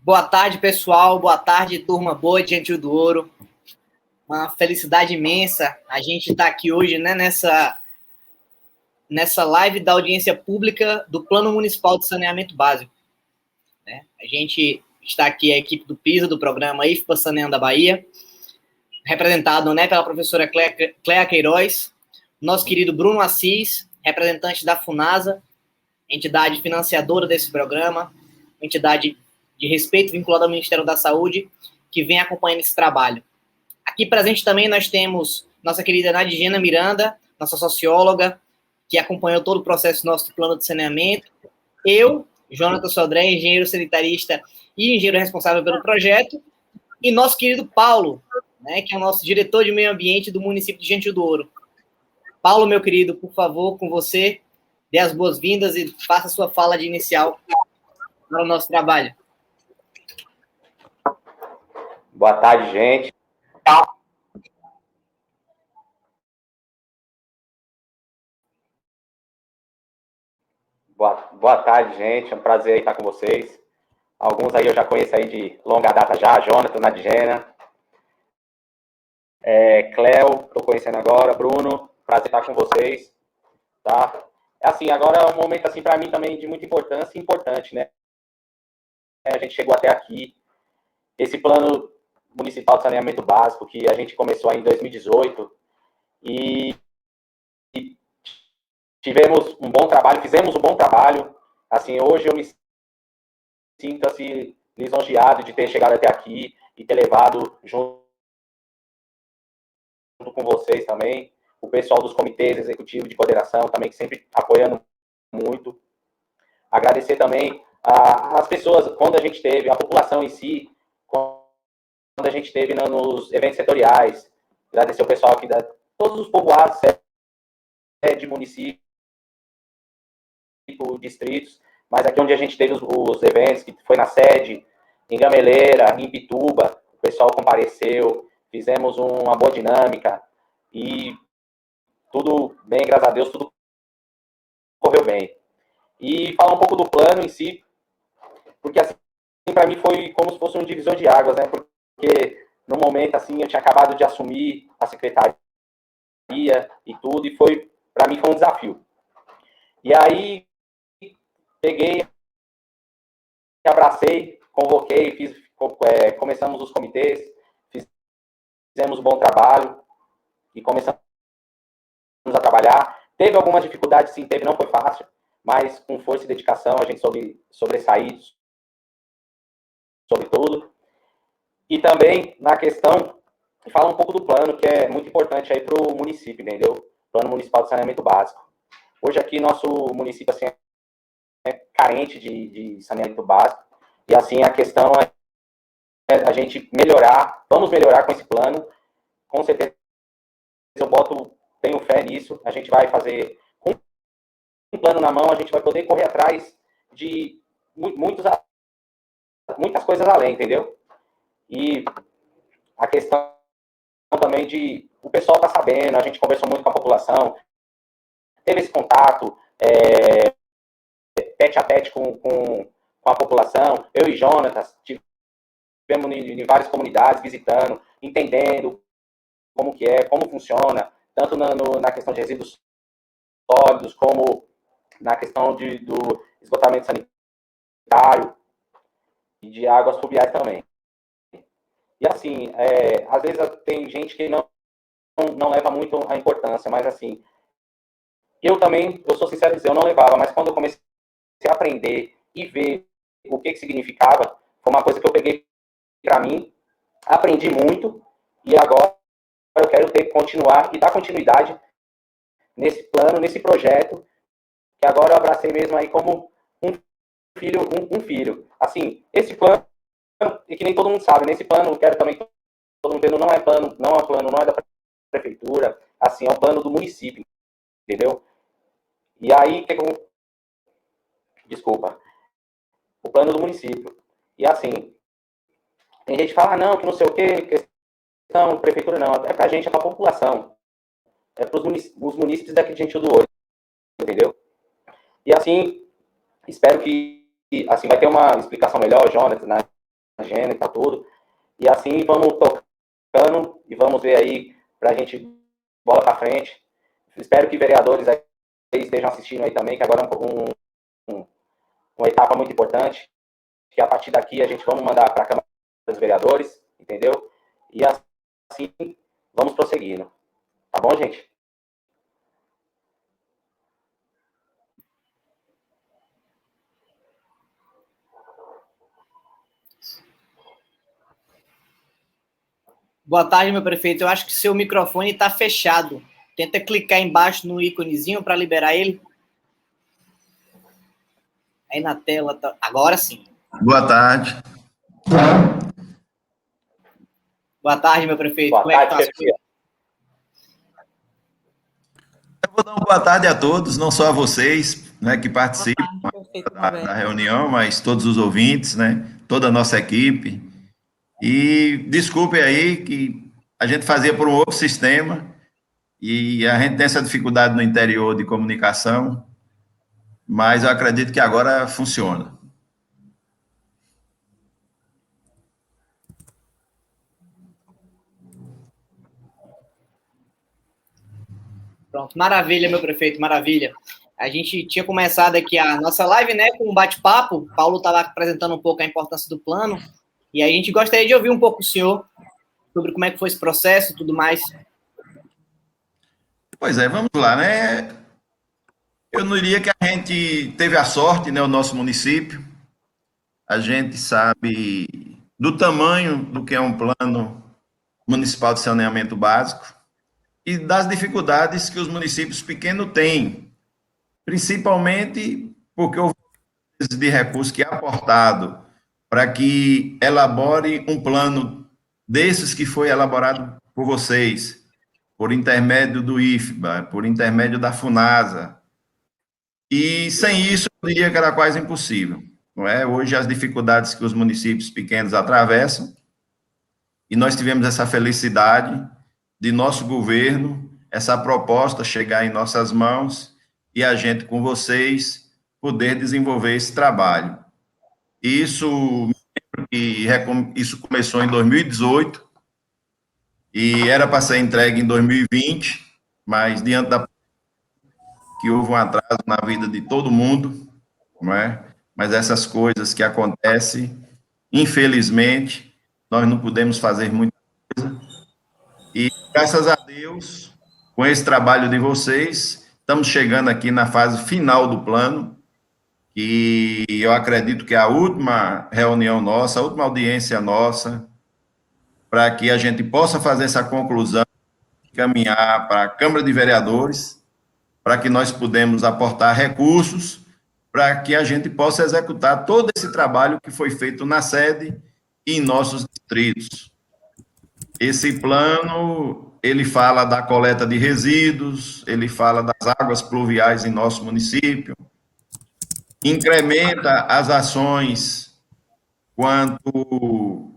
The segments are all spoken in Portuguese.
Boa tarde, pessoal. Boa tarde, turma boa de Gentil do Ouro. Uma felicidade imensa a gente estar aqui hoje, né, nessa live da audiência pública do Plano Municipal de Saneamento Básico. Né? A gente está aqui, a equipe do PISA, do programa IFPA Saneando da Bahia, representado, né, pela professora Cléa Queiroz, nosso querido Bruno Assis, representante da FUNASA, entidade financiadora desse programa, entidade de respeito vinculada ao Ministério da Saúde, que vem acompanhando esse trabalho. Aqui presente também nós temos nossa querida Nadjena Miranda, nossa socióloga, que acompanhou todo o processo nosso do plano de saneamento. Eu, Jonathan Sodré, engenheiro sanitarista e engenheiro responsável pelo projeto. E nosso querido Paulo, né, que é o nosso diretor de meio ambiente do município de Gentil do Ouro. Paulo, meu querido, por favor, com você, dê as boas-vindas e faça a sua fala de inicial para o nosso trabalho. Boa tarde, gente. Boa tarde, gente. É um prazer estar com vocês. Alguns aí eu já conheço aí de longa data já. Jonathan, Nadjena. Cléo, estou conhecendo agora. Bruno, prazer estar com vocês. Tá? Assim, agora é um momento assim, para mim também de muita importância e importante, né? A gente chegou até aqui. Esse plano municipal de saneamento básico que a gente começou aí em 2018 e tivemos um bom trabalho, fizemos um bom trabalho. Assim, hoje eu me sinto assim, lisonjeado de ter chegado até aqui e ter levado junto com vocês também, o pessoal dos comitês executivos de coordenação também, que sempre apoiando muito. Agradecer também as pessoas, quando a gente teve, a população em si, quando a gente teve nos eventos setoriais. Agradecer o pessoal aqui, todos os povoados, de município, distritos, mas aqui onde a gente teve os eventos, que foi na sede, em Gameleira, em Pituba, o pessoal compareceu, fizemos uma boa dinâmica e tudo bem, graças a Deus, tudo correu bem. E falar um pouco do plano em si, porque assim, para mim foi como se fosse um divisor de águas, né? Porque no momento assim eu tinha acabado de assumir a secretaria e tudo, e para mim foi um desafio. E aí peguei, abracei, convoquei, começamos os comitês, fizemos um bom trabalho e começamos a trabalhar. Teve algumas dificuldades, sim, não foi fácil, mas com força e dedicação a gente soube sobressair sobre tudo. E também na questão, falar um pouco do plano, que é muito importante aí para o município, entendeu? Plano Municipal de Saneamento Básico. Hoje aqui nosso município assim, é carente de saneamento básico, e assim a questão é a gente melhorar, vamos melhorar com esse plano, com certeza eu tenho fé nisso, a gente vai fazer, com um plano na mão, a gente vai poder correr atrás de muitas coisas além, entendeu? E a questão também de o pessoal tá sabendo, a gente conversou muito com a população, teve esse contato, tete a tete com a população, eu e Jonatas, estivemos em várias comunidades visitando, entendendo como que é, como funciona, tanto na questão de resíduos sólidos, como na questão do esgotamento sanitário e de águas pluviais também. E assim, às vezes tem gente que não leva muito a importância, mas assim, eu sou sincero em dizer, eu não levava, mas quando eu comecei a aprender e ver o que significava, foi uma coisa que eu peguei para mim, aprendi muito, e agora eu quero continuar e dar continuidade nesse plano, nesse projeto, que agora eu abracei mesmo aí como um filho. Assim, esse plano, e que nem todo mundo sabe, nesse plano, eu quero também que todo mundo vendo, não é da prefeitura, assim, é um plano do município, entendeu? E aí, desculpa, o plano do município. E assim, tem gente que fala, não, que não sei o quê, questão, prefeitura não, é pra gente, é pra população. para os munícipes daqui de Gentil do Ouro, entendeu? E assim, espero que assim vai ter uma explicação melhor, Jonathan, na agenda e tal, tudo. E assim vamos tocando e vamos ver aí para a gente bola para frente. Espero que vereadores aí estejam assistindo aí também, que agora é uma etapa muito importante, que a partir daqui a gente vamos mandar para a Câmara dos Vereadores, entendeu? E assim vamos prosseguindo. Tá bom, gente? Boa tarde, meu prefeito. Eu acho que seu microfone está fechado. Tenta clicar embaixo no íconezinho para liberar ele. Aí na tela. Tá... Agora sim. Boa tarde. Boa tarde, meu prefeito. Boa Como tarde, é que tá as coisas? Eu vou dar uma boa tarde a todos, não só a vocês, né, que participam da reunião, mas todos os ouvintes, né, toda a nossa equipe. E desculpe aí que a gente fazia por um outro sistema e a gente tem essa dificuldade no interior de comunicação, mas eu acredito que agora funciona. Pronto, maravilha, meu prefeito, maravilha. A gente tinha começado aqui a nossa live, né, com um bate-papo. O Paulo estava apresentando um pouco a importância do plano, e a gente gostaria de ouvir um pouco o senhor sobre como é que foi esse processo e tudo mais. Pois é, vamos lá, né? Eu não diria que a gente teve a sorte, né, o nosso município. A gente sabe do tamanho do que é um plano municipal de saneamento básico e das dificuldades que os municípios pequenos têm, principalmente porque o volume de recursos que é aportado para que elabore um plano desses que foi elaborado por vocês, por intermédio do IFBA, por intermédio da FUNASA. E sem isso, eu diria que era quase impossível. Não é? Hoje, as dificuldades que os municípios pequenos atravessam, e nós tivemos essa felicidade de nosso governo, essa proposta chegar em nossas mãos e a gente, com vocês, poder desenvolver esse trabalho. Isso, isso começou em 2018 e era para ser entregue em 2020, mas diante da que houve um atraso na vida de todo mundo, não é? Mas essas coisas que acontecem, infelizmente, nós não podemos fazer muita coisa. E graças a Deus, com esse trabalho de vocês, estamos chegando aqui na fase final do plano, e eu acredito que é a última reunião nossa, a última audiência nossa, para que a gente possa fazer essa conclusão, caminhar para a Câmara de Vereadores, para que nós podemos aportar recursos para que a gente possa executar todo esse trabalho que foi feito na sede e em nossos distritos. Esse plano, ele fala da coleta de resíduos, ele fala das águas pluviais em nosso município, incrementa as ações quanto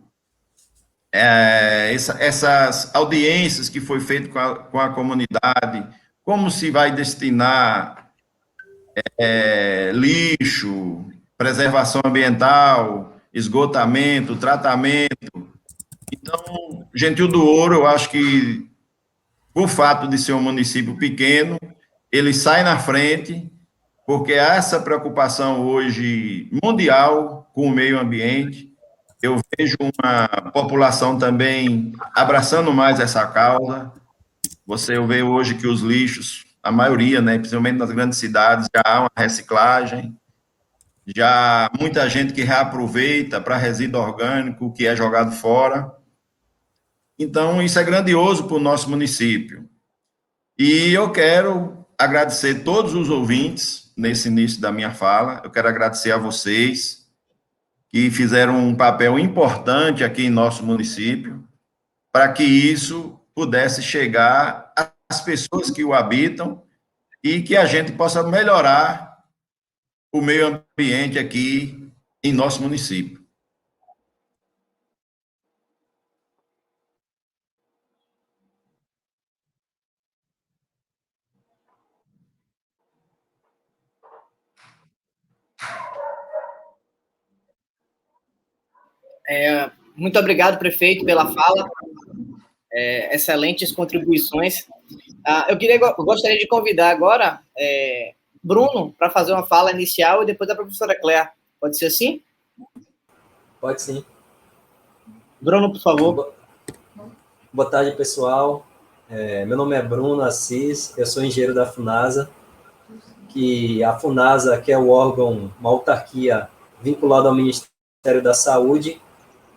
essas audiências que foi feito com a comunidade, como se vai destinar lixo, preservação ambiental, esgotamento, tratamento. Então, Gentil do Ouro, eu acho que, por fato de ser um município pequeno, ele sai na frente, porque há essa preocupação hoje mundial com o meio ambiente. Eu vejo uma população também abraçando mais essa causa. Você vê hoje que os lixos, a maioria, né, principalmente nas grandes cidades, já há uma reciclagem, já muita gente que reaproveita para resíduo orgânico que é jogado fora. Então, isso é grandioso para o nosso município. E eu quero agradecer todos os ouvintes nesse início da minha fala. Eu quero agradecer a vocês que fizeram um papel importante aqui em nosso município para que isso pudesse chegar às pessoas que o habitam e que a gente possa melhorar o meio ambiente aqui em nosso município. Muito obrigado, prefeito, pela fala. Excelentes contribuições. Eu gostaria de convidar agora Bruno para fazer uma fala inicial e depois a professora Cléa. Pode ser assim? Pode sim. Bruno, por favor. Boa tarde, pessoal. Meu nome é Bruno Assis, eu sou engenheiro da FUNASA, que a FUNASA, que é o órgão, uma autarquia vinculada ao Ministério da Saúde,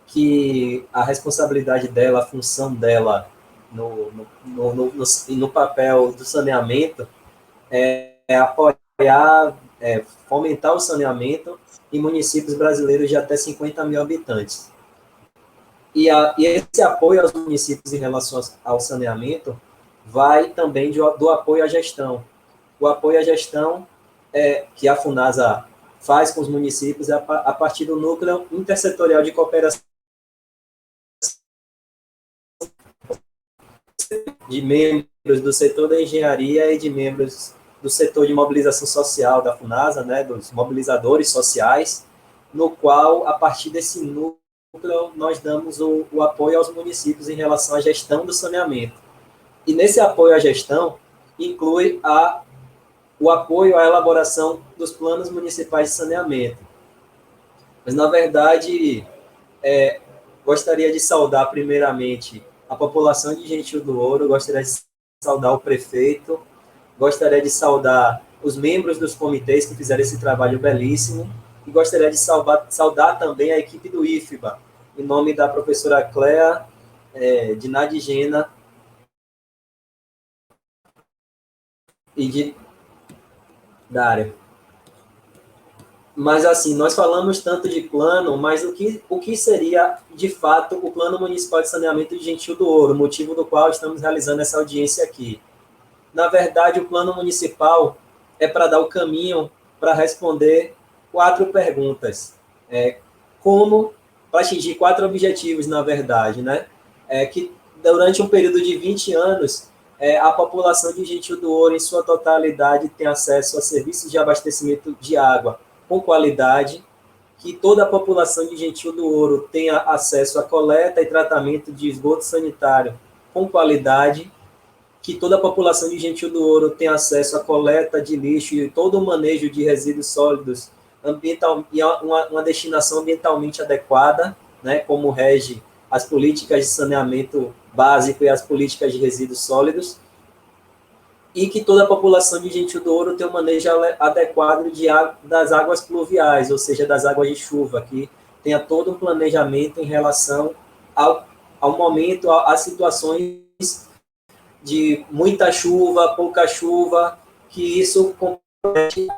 que a responsabilidade dela, a função dela no papel do saneamento é apoiar, fomentar o saneamento em municípios brasileiros de até 50 mil habitantes. E esse apoio aos municípios em relação ao saneamento vai também do apoio à gestão. O apoio à gestão que a FUNASA faz com os municípios a partir do núcleo intersetorial de cooperação de membros do setor da engenharia e de membros do setor de mobilização social da FUNASA, né, dos mobilizadores sociais, no qual, a partir desse núcleo, nós damos o apoio aos municípios em relação à gestão do saneamento. E nesse apoio à gestão, inclui o apoio à elaboração dos planos municipais de saneamento. Mas, na verdade, gostaria de saudar, primeiramente, a população de Gentil do Ouro, gostaria de saudar o prefeito, gostaria de saudar os membros dos comitês que fizeram esse trabalho belíssimo, e gostaria de saudar também a equipe do IFBA, em nome da professora Cléa, de Nadigena e de Dário. Mas, assim, nós falamos tanto de plano, mas o que seria, de fato, o Plano Municipal de Saneamento de Gentil do Ouro, motivo do qual estamos realizando essa audiência aqui? Na verdade, o Plano Municipal é para dar o caminho para responder 4 perguntas. Para atingir 4 objetivos, na verdade, né? Que durante um período de 20 anos, a população de Gentil do Ouro, em sua totalidade, tem acesso a serviços de abastecimento de água com qualidade, que toda a população de Gentil do Ouro tenha acesso a coleta e tratamento de esgoto sanitário com qualidade, que toda a população de Gentil do Ouro tenha acesso à coleta de lixo e todo o manejo de resíduos sólidos e uma destinação ambientalmente adequada, né, como rege as políticas de saneamento básico e as políticas de resíduos sólidos, e que toda a população de Gentil do Ouro tenha um manejo adequado das águas pluviais, ou seja, das águas de chuva, que tenha todo um planejamento em relação ao momento, às situações de muita chuva, pouca chuva, que isso compromete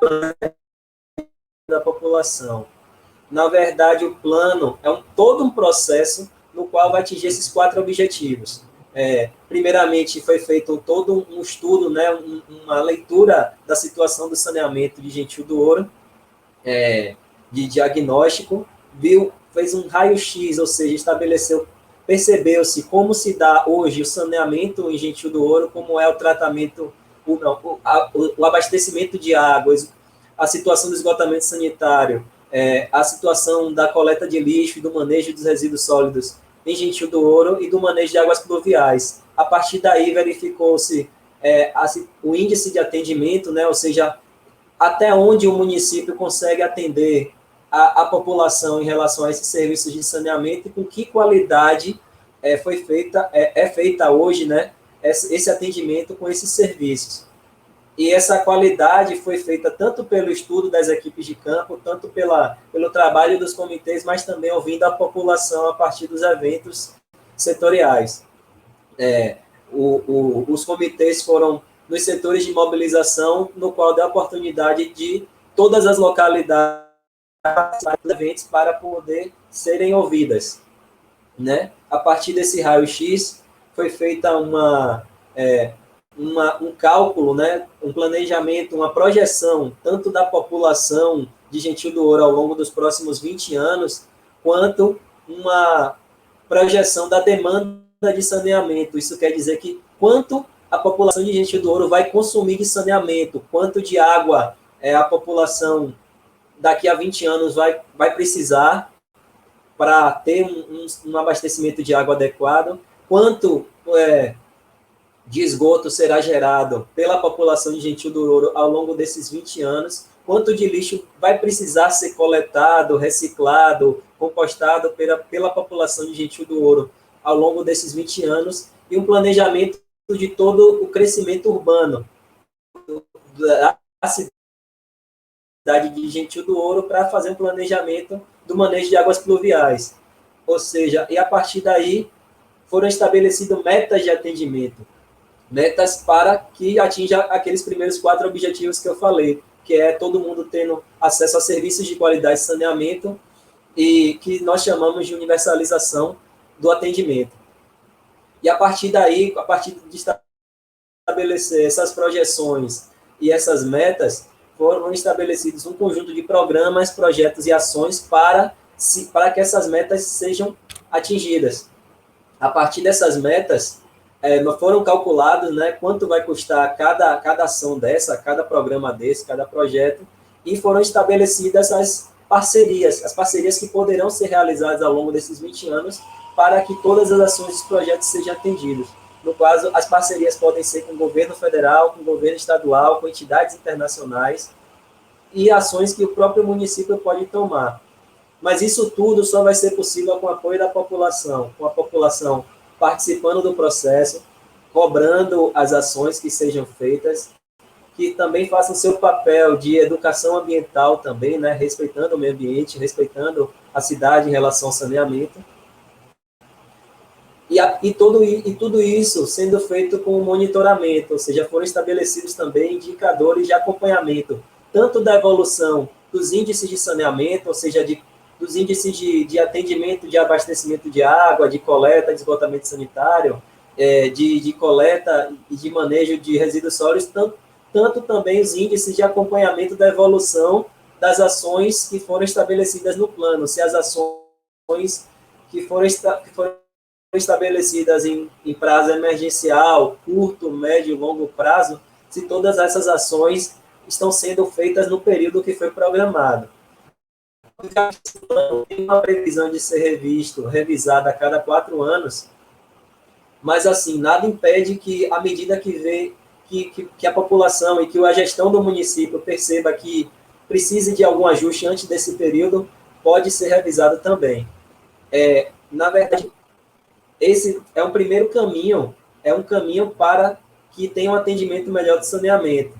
da população. Na verdade, o plano é todo um processo no qual vai atingir esses 4 objetivos. Primeiramente, foi feito todo um estudo, né, uma leitura da situação do saneamento de Gentil do Ouro, de diagnóstico, fez um raio-x, ou seja, percebeu-se como se dá hoje o saneamento em Gentil do Ouro, como é o tratamento, o abastecimento de águas, a situação do esgotamento sanitário, a situação da coleta de lixo e do manejo dos resíduos sólidos em Gentil do Ouro e do manejo de águas pluviais. A partir daí, verificou-se o índice de atendimento, né, ou seja, até onde o município consegue atender a população em relação a esses serviços de saneamento e com que qualidade é feita hoje, né, esse atendimento com esses serviços. E essa qualidade foi feita tanto pelo estudo das equipes de campo, tanto pelo trabalho dos comitês, mas também ouvindo a população a partir dos eventos setoriais. Os comitês foram nos setores de mobilização, no qual deu a oportunidade de todas as localidades dos eventos para poder serem ouvidas, né? A partir desse raio-x, foi feita um cálculo, né, um planejamento, uma projeção, tanto da população de Gentil do Ouro ao longo dos próximos 20 anos, quanto uma projeção da demanda de saneamento. Isso quer dizer que quanto a população de Gentil do Ouro vai consumir de saneamento, quanto de água a população daqui a 20 anos vai precisar, para ter um abastecimento de água adequado, quanto de esgoto será gerado pela população de Gentil do Ouro ao longo desses 20 anos, quanto de lixo vai precisar ser coletado, reciclado, compostado pela população de Gentil do Ouro ao longo desses 20 anos, e um planejamento de todo o crescimento urbano da cidade de Gentil do Ouro para fazer um planejamento do manejo de águas pluviais. Ou seja, e a partir daí foram estabelecidas metas de atendimento, metas para que atinja aqueles primeiros 4 objetivos que eu falei, que é todo mundo tendo acesso a serviços de qualidade de saneamento e que nós chamamos de universalização do atendimento. E a partir daí, a partir de estabelecer essas projeções e essas metas, foram estabelecidos um conjunto de programas, projetos e ações para que essas metas sejam atingidas. A partir dessas metas, foram calculados, né, quanto vai custar cada ação dessa, cada programa desse, cada projeto, e foram estabelecidas as parcerias que poderão ser realizadas ao longo desses 20 anos para que todas as ações e projetos sejam atendidos. No caso, as parcerias podem ser com o governo federal, com o governo estadual, com entidades internacionais e ações que o próprio município pode tomar. Mas isso tudo só vai ser possível com o apoio da população, com a população participando do processo, cobrando as ações que sejam feitas, que também façam seu papel de educação ambiental também, né, respeitando o meio ambiente, respeitando a cidade em relação ao saneamento. E tudo isso sendo feito com monitoramento, ou seja, foram estabelecidos também indicadores de acompanhamento, tanto da evolução dos índices de saneamento, ou seja, dos índices de atendimento, de abastecimento de água, de coleta, de esgotamento sanitário, de coleta e de manejo de resíduos sólidos, tanto também os índices de acompanhamento da evolução das ações que foram estabelecidas no plano, se as ações que foram estabelecidas em prazo emergencial, curto, médio e longo prazo, se todas essas ações estão sendo feitas no período que foi programado. Tem uma previsão de ser revisada a cada 4 anos, mas, assim, nada impede que, à medida que a população e que a gestão do município perceba que precise de algum ajuste antes desse período, pode ser revisado também. Na verdade, esse é um primeiro caminho, é um caminho para que tenha um atendimento melhor de saneamento.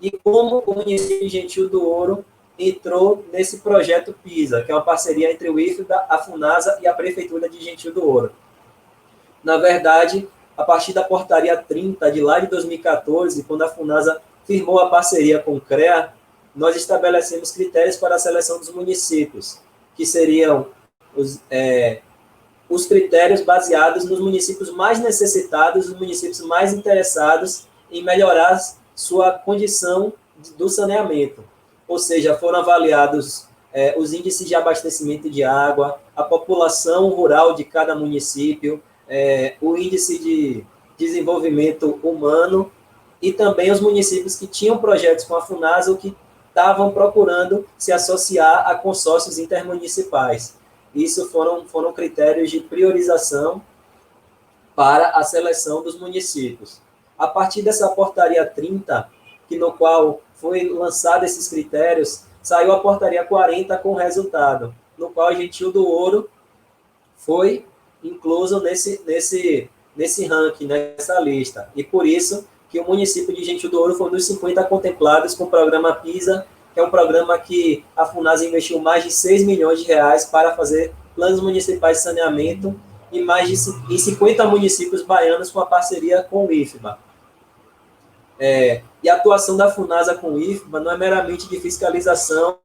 E como o município de Gentil do Ouro entrou nesse projeto PISA, que é uma parceria entre o IFBA, a FUNASA e a Prefeitura de Gentil do Ouro. Na verdade, a partir da portaria 30 de lá de 2014, quando a FUNASA firmou a parceria com o CREA, nós estabelecemos critérios para a seleção dos municípios, que seriam os critérios baseados nos municípios mais necessitados, os municípios mais interessados em melhorar sua condição do saneamento. Ou seja, foram avaliados os índices de abastecimento de água, a população rural de cada município, o índice de desenvolvimento humano e também os municípios que tinham projetos com a FUNASA ou que estavam procurando se associar a consórcios intermunicipais. Isso foram critérios de priorização para a seleção dos municípios. A partir dessa portaria 30, no qual foi lançado esses critérios, saiu a portaria 40 com resultado, no qual Gentil do Ouro foi incluso nesse ranking, nessa lista. E por isso que o município de Gentil do Ouro foi um dos 50 contemplados com o programa PISA, que é um programa que a FUNASA investiu mais de 6 milhões de reais para fazer planos municipais de saneamento em 50 municípios baianos com a parceria com o IFBA. E a atuação da FUNASA com o IFBA não é meramente de fiscalização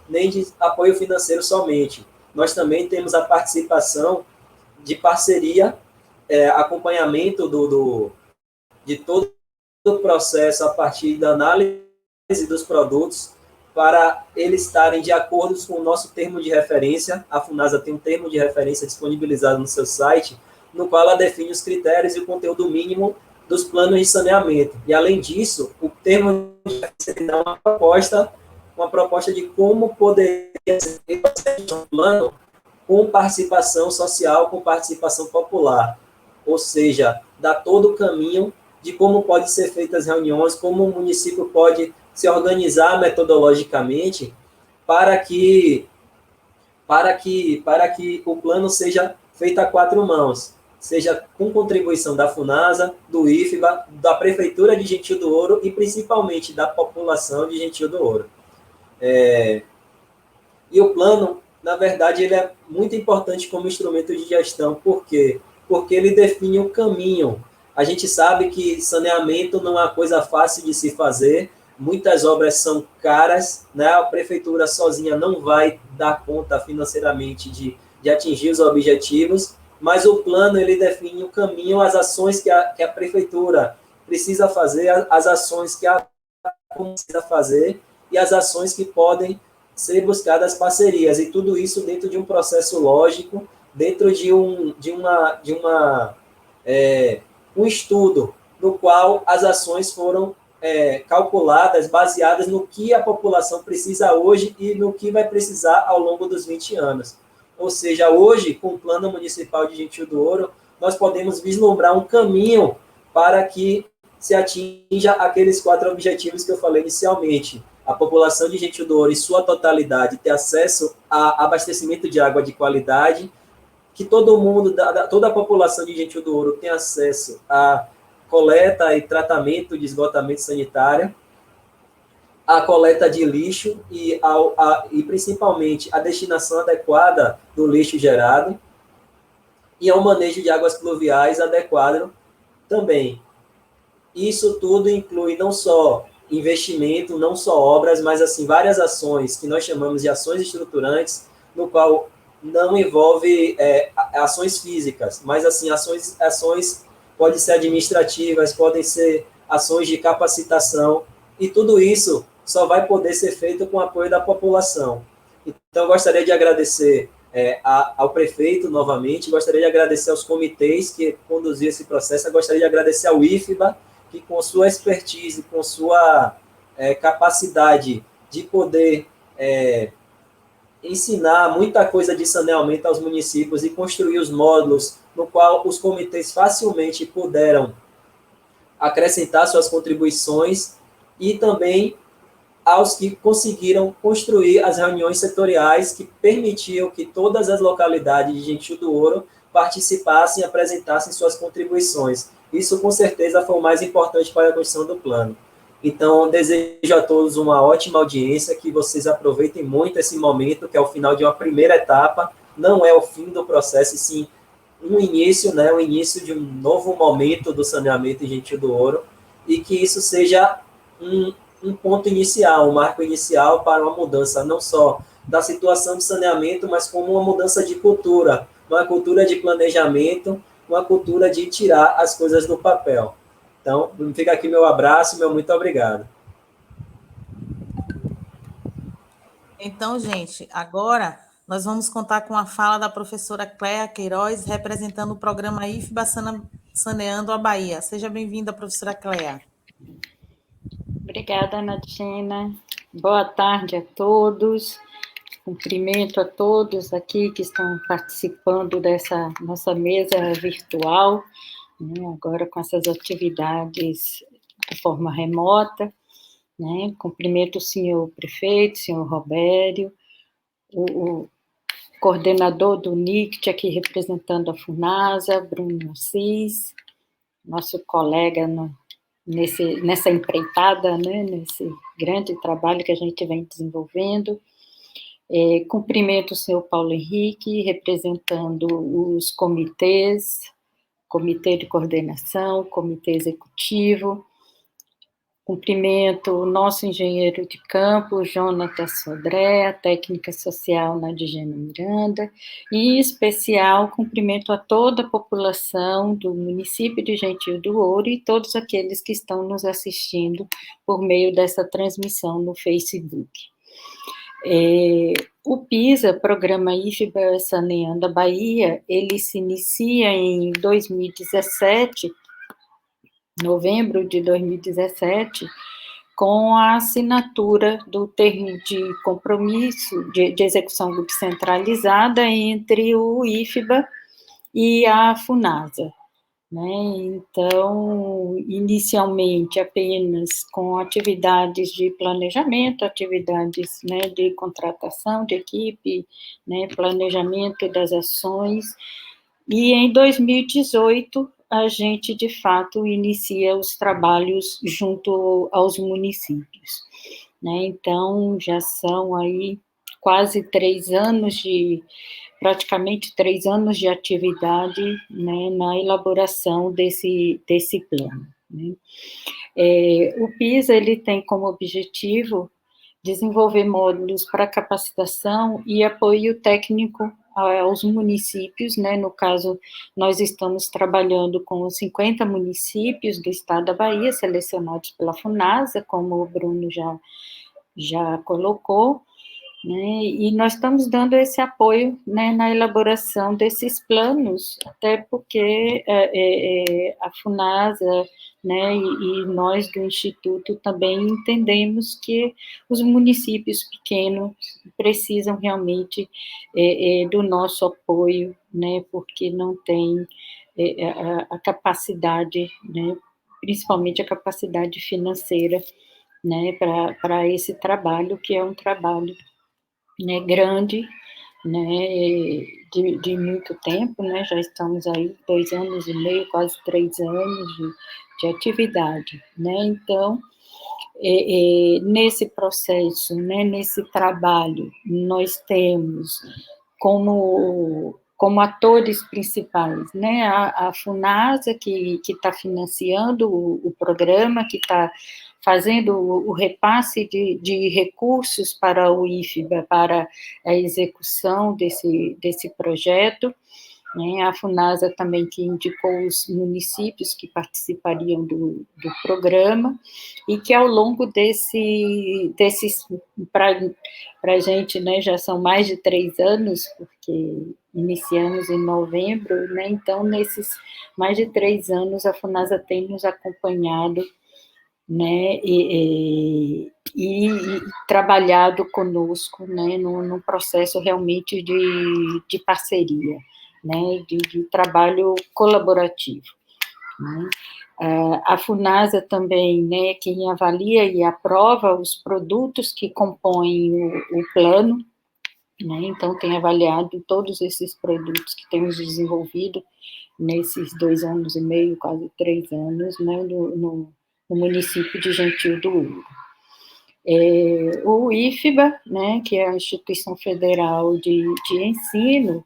nem de apoio financeiro somente. Nós também temos a participação de parceria, acompanhamento de todo o processo a partir da análise dos produtos para eles estarem de acordo com o nosso termo de referência. A FUNASA tem um termo de referência disponibilizado no seu site, no qual ela define os critérios e o conteúdo mínimo dos planos de saneamento. E, além disso, o termo de referência dá uma proposta de como poderia ser um plano com participação social, com participação popular, ou seja, dá todo o caminho de como podem ser feitas as reuniões, como o município pode se organizar metodologicamente para que o plano seja feito a quatro mãos, seja com contribuição da FUNASA, do IFBA, da Prefeitura de Gentil do Ouro e principalmente da população de Gentil do Ouro. E o plano, na verdade, ele é muito importante como instrumento de gestão. Por quê? Porque ele define o caminho. A gente sabe que saneamento não é uma coisa fácil de se fazer, muitas obras são caras, né? A prefeitura sozinha não vai dar conta financeiramente de atingir os objetivos, mas o plano ele define o caminho, as ações que a prefeitura precisa fazer, as ações que a precisa fazer e as ações que podem ser buscadas parcerias, e tudo isso dentro de um processo lógico, dentro de um estudo no qual as ações foram calculadas, baseadas no que a população precisa hoje e no que vai precisar ao longo dos 20 anos. Ou seja, hoje, com o Plano Municipal de Gentil do Ouro, nós podemos vislumbrar um caminho para que se atinja aqueles 4 objetivos que eu falei inicialmente. A população de Gentil do Ouro, em sua totalidade, ter acesso a abastecimento de água de qualidade, que todo mundo, toda a população de Gentil do Ouro tem acesso a coleta e tratamento de esgotamento sanitário, a coleta de lixo e principalmente a destinação adequada do lixo gerado e ao manejo de águas pluviais adequado também. Isso tudo inclui não só investimento, não só obras, mas assim várias ações que nós chamamos de ações estruturantes, no qual não envolve ações físicas, mas assim ações podem ser administrativas, podem ser ações de capacitação, e tudo isso só vai poder ser feito com o apoio da população. Então, eu gostaria de agradecer ao prefeito, novamente, gostaria de agradecer aos comitês que conduziram esse processo, eu gostaria de agradecer ao IFBA, que com sua expertise, com sua capacidade de poder ensinar muita coisa de saneamento aos municípios e construir os módulos no qual os comitês facilmente puderam acrescentar suas contribuições, e também aos que conseguiram construir as reuniões setoriais que permitiam que todas as localidades de Gentil do Ouro participassem e apresentassem suas contribuições. Isso, com certeza, foi o mais importante para a construção do plano. Então, desejo a todos uma ótima audiência, que vocês aproveitem muito esse momento, que é o final de uma primeira etapa, não é o fim do processo, e sim um início, né, o início de um novo momento do saneamento em Gentil do Ouro, e que isso seja um ponto inicial, um marco inicial para uma mudança, não só da situação de saneamento, mas como uma mudança de cultura, uma cultura de planejamento, uma cultura de tirar as coisas do papel. Então, fica aqui meu abraço, meu muito obrigado. Então, gente, agora nós vamos contar com a fala da professora Cléa Queiroz, representando o programa IFBA Saneando a Bahia. Seja bem-vinda, professora Cléa. Obrigada, Natina. Boa tarde a todos. Cumprimento a todos aqui que estão participando dessa nossa mesa virtual, né, agora com essas atividades de forma remota, né. Cumprimento o senhor prefeito, senhor Robério, o coordenador do NICT, aqui representando a FUNASA, Bruno Assis, nosso colega nessa empreitada, né, nesse grande trabalho que a gente vem desenvolvendo. Cumprimento o senhor Paulo Henrique, representando os comitês, comitê de coordenação, comitê executivo. Cumprimento o nosso engenheiro de campo, Jonatas Sodré, a técnica social Nadigena Miranda, e, em especial, cumprimento a toda a população do município de Gentil do Ouro e todos aqueles que estão nos assistindo por meio dessa transmissão no Facebook. O PISA, Programa IFBA Saneando a Bahia, ele se inicia em 2017, novembro de 2017, com a assinatura do termo de compromisso de execução descentralizada entre o IFBA e a FUNASA, né? Então, inicialmente apenas com atividades de planejamento, atividades, né, de contratação de equipe, né, planejamento das ações, e em 2018 a gente, de fato, inicia os trabalhos junto aos municípios, né? Então, já são aí quase 3 anos praticamente 3 anos de atividade, né, na elaboração desse plano, né? O PISA, ele tem como objetivo desenvolver módulos para capacitação e apoio técnico aos municípios, né? No caso, nós estamos trabalhando com 50 municípios do estado da Bahia, selecionados pela FUNASA, como o Bruno já colocou, né? E nós estamos dando esse apoio, né, na elaboração desses planos, até porque a FUNASA, né, e nós do Instituto também entendemos que os municípios pequenos precisam realmente do nosso apoio, né, porque não tem a capacidade, né, principalmente a capacidade financeira, né, para esse trabalho, que é um trabalho, né, grande, né, de muito tempo, né, já estamos aí 2 anos e meio, quase 3 anos de atividade, né, então, nesse processo, né, nesse trabalho, nós temos como atores principais, né, a FUNASA, que está financiando o programa, que está fazendo o repasse de recursos para o IFBA, para a execução desse projeto, né, a FUNASA também que indicou os municípios que participariam do programa, e que ao longo desses, para a gente, né, já são mais de 3 anos, porque iniciamos em novembro, né, então nesses mais de 3 anos a FUNASA tem nos acompanhado, né, e trabalhado conosco, né, num processo realmente de parceria, né, de trabalho colaborativo, né. A FUNASA também, né, quem avalia e aprova os produtos que compõem o plano, né, então tem avaliado todos esses produtos que temos desenvolvido nesses 2 anos e meio, quase 3 anos, né, no município de Gentil do Ouro. O IFBA, né, que é a Instituição Federal de Ensino,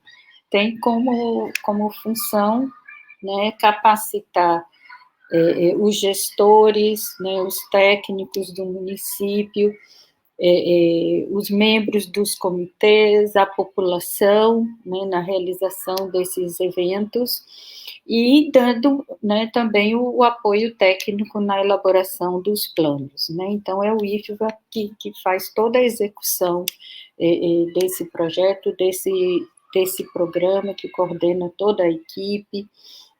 tem como função, né, capacitar os gestores, né, os técnicos do município, os membros dos comitês, a população, né, na realização desses eventos, e dando, né, também o apoio técnico na elaboração dos planos, né. Então, é o IFBA que faz toda a execução desse projeto, desse programa, que coordena toda a equipe,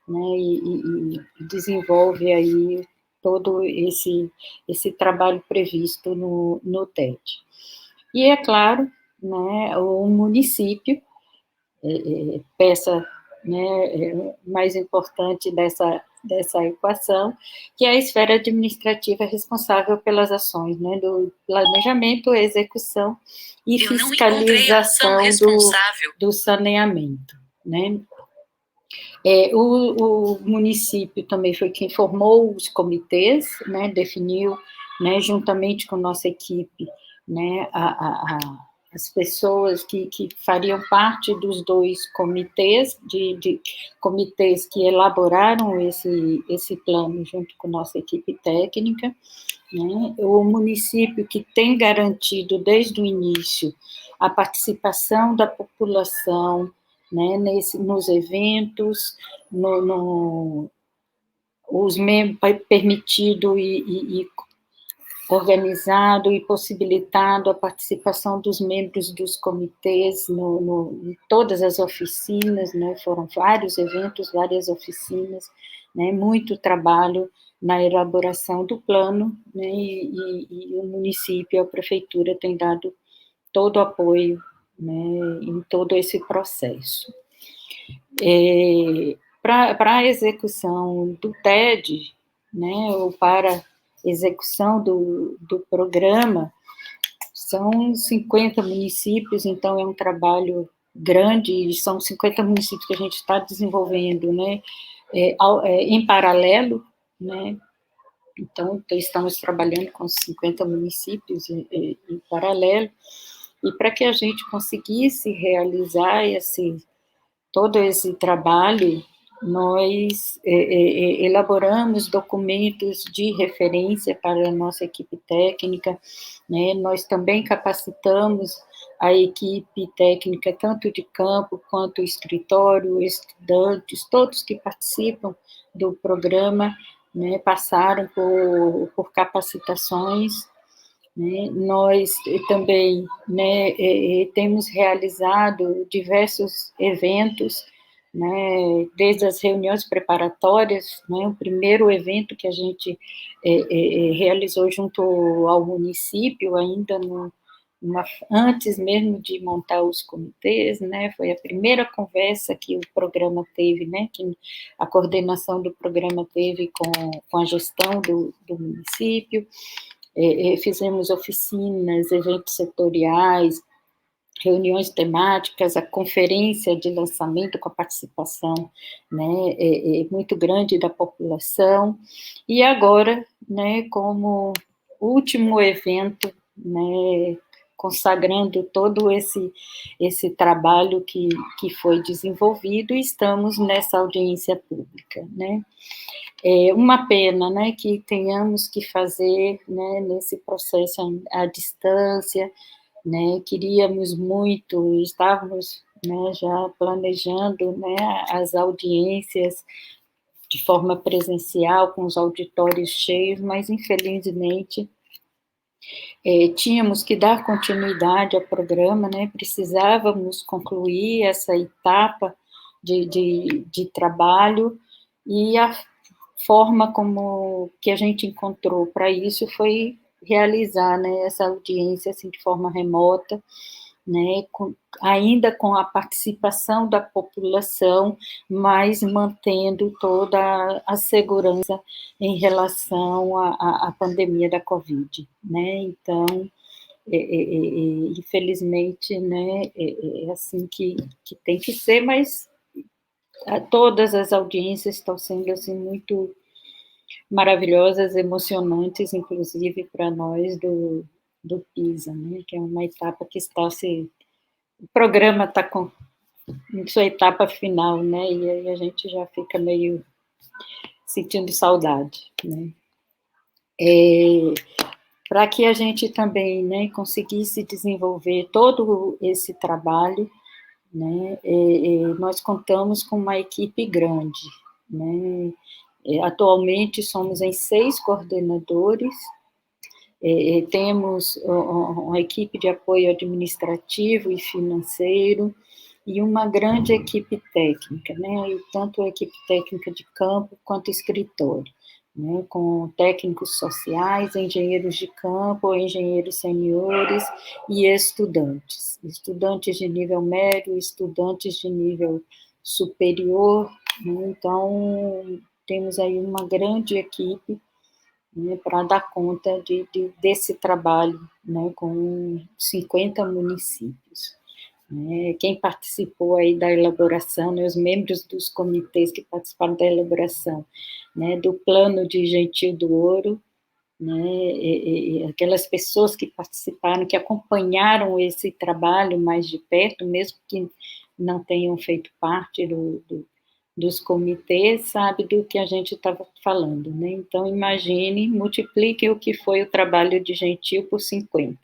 né, e desenvolve aí todo esse trabalho previsto no TED. E, é claro, né, o município, peça, né, mais importante dessa equação, que é a esfera administrativa responsável pelas ações, né, do planejamento, execução e fiscalização do saneamento, né. O município também foi quem formou os comitês, né, definiu, né, juntamente com nossa equipe, né, as pessoas que fariam parte dos 2 comitês, de comitês que elaboraram esse plano junto com nossa equipe técnica, né. O município que tem garantido desde o início a participação da população, né, nos eventos, os membros permitido organizado e possibilitado a participação dos membros dos comitês em todas as oficinas, né? Foram vários eventos, várias oficinas, né? Muito trabalho na elaboração do plano, né? E o município, a prefeitura tem dado todo o apoio, né? Em todo esse processo. Para a execução do TED, né? Ou para execução do programa, são 50 municípios, então é um trabalho grande, e são 50 municípios que a gente está desenvolvendo, né, em paralelo, né, então estamos trabalhando com 50 municípios em paralelo, e para que a gente conseguisse realizar todo esse trabalho, nós elaboramos documentos de referência para a nossa equipe técnica, né? Nós também capacitamos a equipe técnica, tanto de campo quanto escritório, estudantes, todos que participam do programa, né, passaram por capacitações, né? Nós também, né, temos realizado diversos eventos, né, desde as reuniões preparatórias, né, o primeiro evento que a gente realizou junto ao município, ainda antes mesmo de montar os comitês, né, foi a primeira conversa que o programa teve, né, que a coordenação do programa teve com a gestão do município. Fizemos oficinas, eventos setoriais, reuniões temáticas, a conferência de lançamento com a participação, né, muito grande da população, e agora, né, como último evento, né, consagrando todo esse trabalho que foi desenvolvido, e estamos nessa audiência pública, né. É uma pena, né, que tenhamos que fazer, né, nesse processo à distância, né, queríamos muito, estávamos, né, já planejando, né, as audiências de forma presencial, com os auditórios cheios, mas, infelizmente, tínhamos que dar continuidade ao programa, né, precisávamos concluir essa etapa de trabalho, e a forma como que a gente encontrou para isso foi realizar, né, essa audiência assim, de forma remota, né, ainda com a participação da população, mas mantendo toda a segurança em relação à pandemia da Covid, né, então, infelizmente, né, é assim que tem que ser, mas todas as audiências estão sendo assim muito maravilhosas, emocionantes, inclusive para nós do PISA, né, que é uma etapa que o programa está em sua etapa final, né, e aí a gente já fica meio sentindo saudade, né. Para que a gente também, né, conseguisse desenvolver todo esse trabalho, né, nós contamos com uma equipe grande, né. Atualmente somos em 6 coordenadores, temos uma equipe de apoio administrativo e financeiro e uma grande equipe técnica, né, e tanto a equipe técnica de campo quanto escritório, né, com técnicos sociais, engenheiros de campo, engenheiros seniores e estudantes de nível médio, estudantes de nível superior, né, então temos aí uma grande equipe, né, para dar conta desse trabalho, né, com 50 municípios. Né. Quem participou aí da elaboração, né, os membros dos comitês que participaram da elaboração, né, do plano de Gentil do Ouro, né, aquelas pessoas que participaram, que acompanharam esse trabalho mais de perto, mesmo que não tenham feito parte dos comitês, sabe do que a gente estava falando, né? Então, imagine, multiplique o que foi o trabalho de Gentil por 50.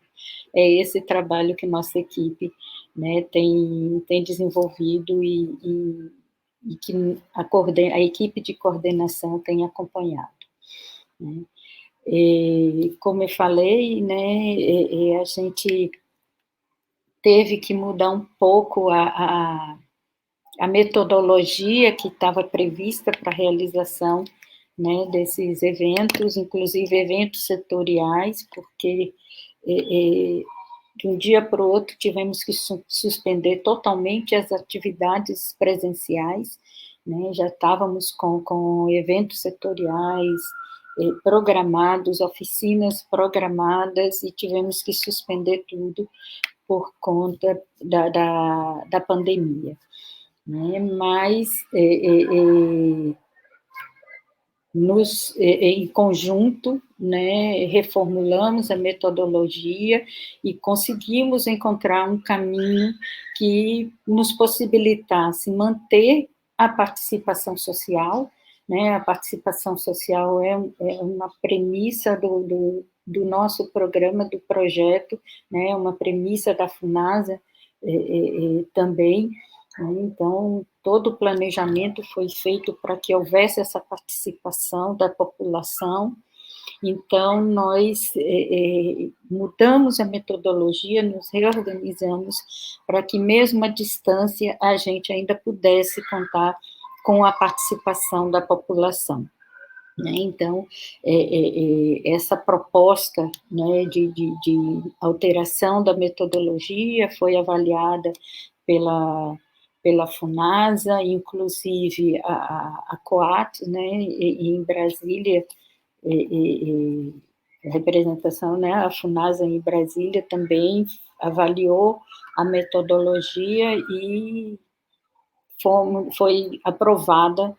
É esse trabalho que nossa equipe, né, tem desenvolvido e que a equipe de coordenação tem acompanhado, né? E, como eu falei, né, a gente teve que mudar um pouco a metodologia que estava prevista para a realização, né, desses eventos, inclusive eventos setoriais, porque de um dia para o outro tivemos que suspender totalmente as atividades presenciais, né, já estávamos com eventos setoriais programados, oficinas programadas, e tivemos que suspender tudo por conta da pandemia. Né? Mas, em conjunto, né, reformulamos a metodologia e conseguimos encontrar um caminho que nos possibilitasse manter a participação social, né? A participação social é uma premissa do nosso programa, do projeto, né? Uma premissa da FUNASA também. Então, todo o planejamento foi feito para que houvesse essa participação da população. Então, nós mudamos a metodologia, nos reorganizamos para que, mesmo à distância, a gente ainda pudesse contar com a participação da população. Então, essa proposta, né, de alteração da metodologia foi avaliada pela FUNASA, inclusive a COAT, né, em Brasília, a representação, né, a FUNASA em Brasília também avaliou a metodologia e foi aprovada,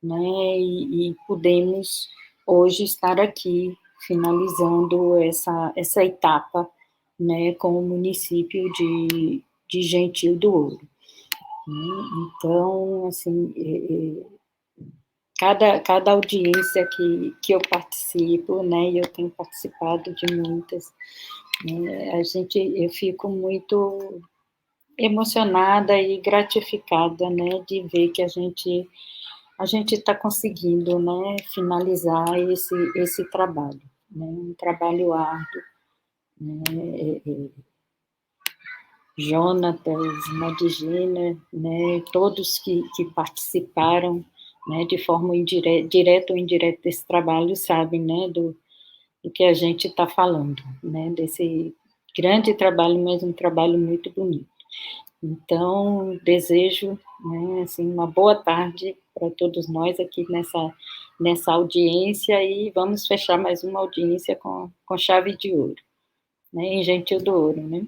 né, e pudemos hoje estar aqui finalizando essa etapa, né, com o município de Gentil do Ouro. Então, assim, cada audiência que eu participo, né, e eu tenho participado de muitas, né, eu fico muito emocionada e gratificada, né, de ver que a gente está conseguindo, né, finalizar esse trabalho, né, um trabalho árduo, né, Jonatas, Nadigina, né, todos que participaram, né, de forma direta ou indireta desse trabalho, sabem, né, do que a gente está falando, né, desse grande trabalho, mas um trabalho muito bonito. Então, desejo, né, assim, uma boa tarde para todos nós aqui nessa audiência, e vamos fechar mais uma audiência com chave de ouro, né, em Gentil do Ouro, né.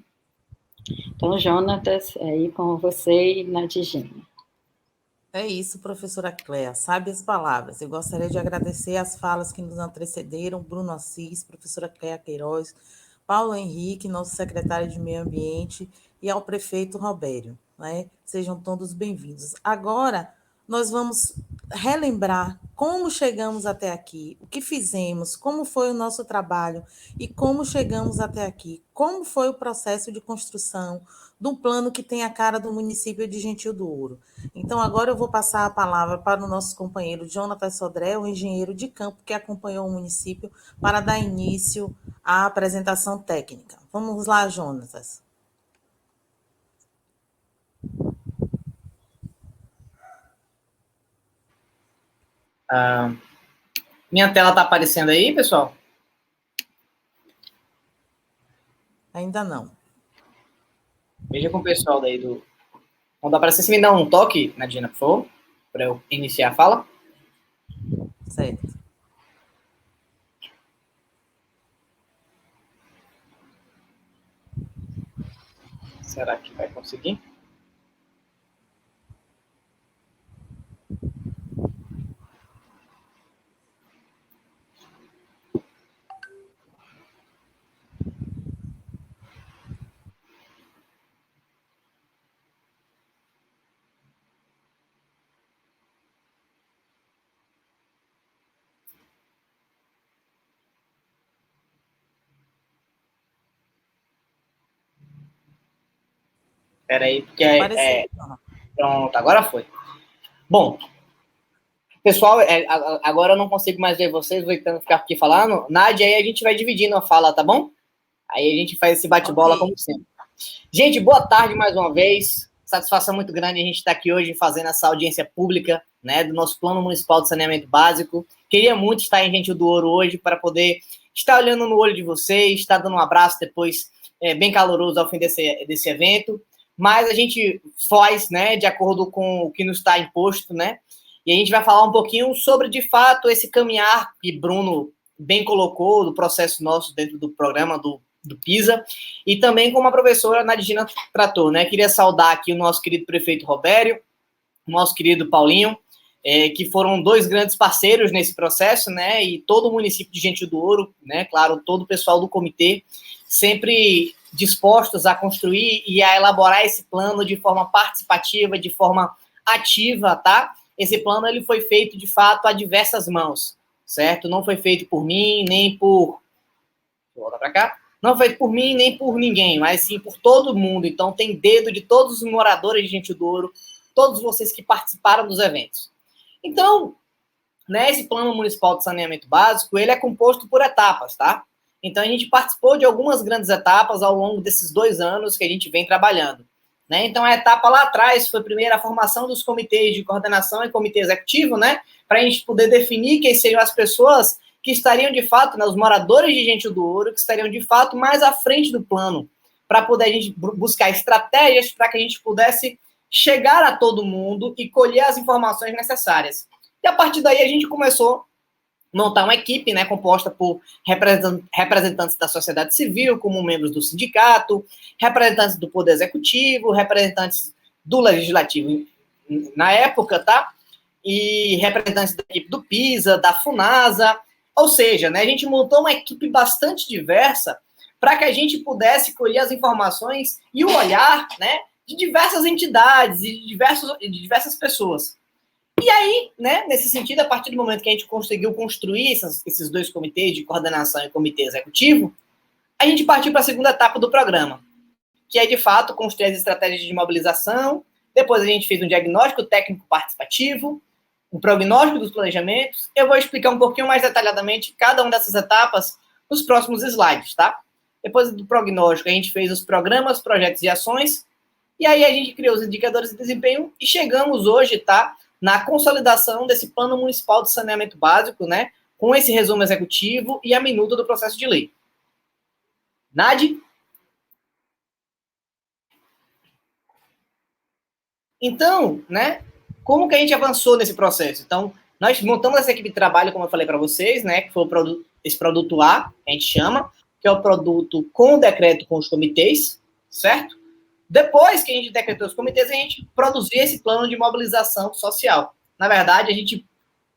Então, Jonatas, aí com você e Nadigina. É isso, professora Cléa, sabe as palavras. Eu gostaria de agradecer as falas que nos antecederam, Bruno Assis, professora Cléa Queiroz, Paulo Henrique, nosso secretário de Meio Ambiente, e ao prefeito Robério, né? Sejam todos bem-vindos. Agora, nós vamos relembrar como chegamos até aqui, o que fizemos, como foi o nosso trabalho e como chegamos até aqui, como foi o processo de construção de um plano que tem a cara do município de Gentil do Ouro. Então, agora eu vou passar a palavra para o nosso companheiro Jonatas Sodré, o engenheiro de campo que acompanhou o município, para dar início à apresentação técnica. Vamos lá, Jonatas. Minha tela está aparecendo aí, pessoal? Ainda não. Veja com o pessoal daí do... Não dá para você me dar um toque, Nadina, por favor, para eu iniciar a fala? Certo. Será que vai conseguir? Espera aí, porque Apareceu. pronto, agora foi. Bom, Pessoal, agora eu não consigo mais ver vocês, vou tentando ficar aqui falando. Nádia, aí a gente vai dividindo a fala, tá bom? Aí a gente faz esse bate-bola como sempre. Gente, boa tarde mais uma vez. Satisfação muito grande a gente estar aqui hoje fazendo essa audiência pública, né, do nosso Plano Municipal de Saneamento Básico. Queria muito estar em Gente do Ouro hoje para poder estar olhando no olho de vocês, estar dando um abraço depois bem caloroso ao fim desse evento. Mas a gente faz, né, de acordo com o que nos está imposto, né? E a gente vai falar um pouquinho sobre, de fato, esse caminhar que Bruno bem colocou do processo nosso dentro do programa do PISA, e também como a professora Nadina tratou, né? Queria saudar aqui o nosso querido prefeito Robério, o nosso querido Paulinho, que foram dois grandes parceiros nesse processo, né? E todo o município de Gente do Ouro, né? Claro, todo o pessoal do comitê, sempre dispostos a construir e a elaborar esse plano de forma participativa, de forma ativa, tá? Esse plano ele foi feito, de fato, a diversas mãos, certo? Não foi feito por mim, nem por... Volta para cá. Não foi por mim, nem por ninguém, mas sim por todo mundo. Então, tem dedo de todos os moradores de Gente do Ouro, todos vocês que participaram dos eventos. Então, né, esse Plano Municipal de Saneamento Básico, ele é composto por etapas, tá? Então, a gente participou de algumas grandes etapas ao longo desses 2 anos que a gente vem trabalhando. Né? Então, a etapa lá atrás foi primeiro a formação dos comitês de coordenação e comitê executivo, né? Para a gente poder definir quem seriam as pessoas que estariam, de fato, né, os moradores de Gente do Ouro, que estariam, de fato, mais à frente do plano, para poder a gente buscar estratégias para que a gente pudesse chegar a todo mundo e colher as informações necessárias. E, a partir daí, a gente começou montar uma equipe, né, composta por representantes da sociedade civil, como membros do sindicato, representantes do Poder Executivo, representantes do Legislativo na época, tá? E representantes da equipe do PISA, da FUNASA, ou seja, né, a gente montou uma equipe bastante diversa para que a gente pudesse colher as informações e o olhar, né, de diversas entidades e de diversas pessoas. E aí, né, nesse sentido, a partir do momento que a gente conseguiu construir esses 2 comitês de coordenação e comitê executivo, a gente partiu para a segunda etapa do programa, que é, de fato, construir as estratégias de mobilização. Depois a gente fez um diagnóstico técnico participativo, um prognóstico dos planejamentos. Eu vou explicar um pouquinho mais detalhadamente cada uma dessas etapas nos próximos slides, tá? Depois do prognóstico, a gente fez os programas, projetos e ações, e aí a gente criou os indicadores de desempenho e chegamos hoje, tá, na consolidação desse Plano Municipal de Saneamento Básico, né, com esse resumo executivo e a minuta do processo de lei. Nadi? Então, né, como que a gente avançou nesse processo? Então, nós montamos essa equipe de trabalho, como eu falei para vocês, né, que foi esse produto A, que a gente chama, que é o produto com o decreto com os comitês, certo? Depois que a gente decretou os comitês, a gente produziu esse plano de mobilização social. Na verdade,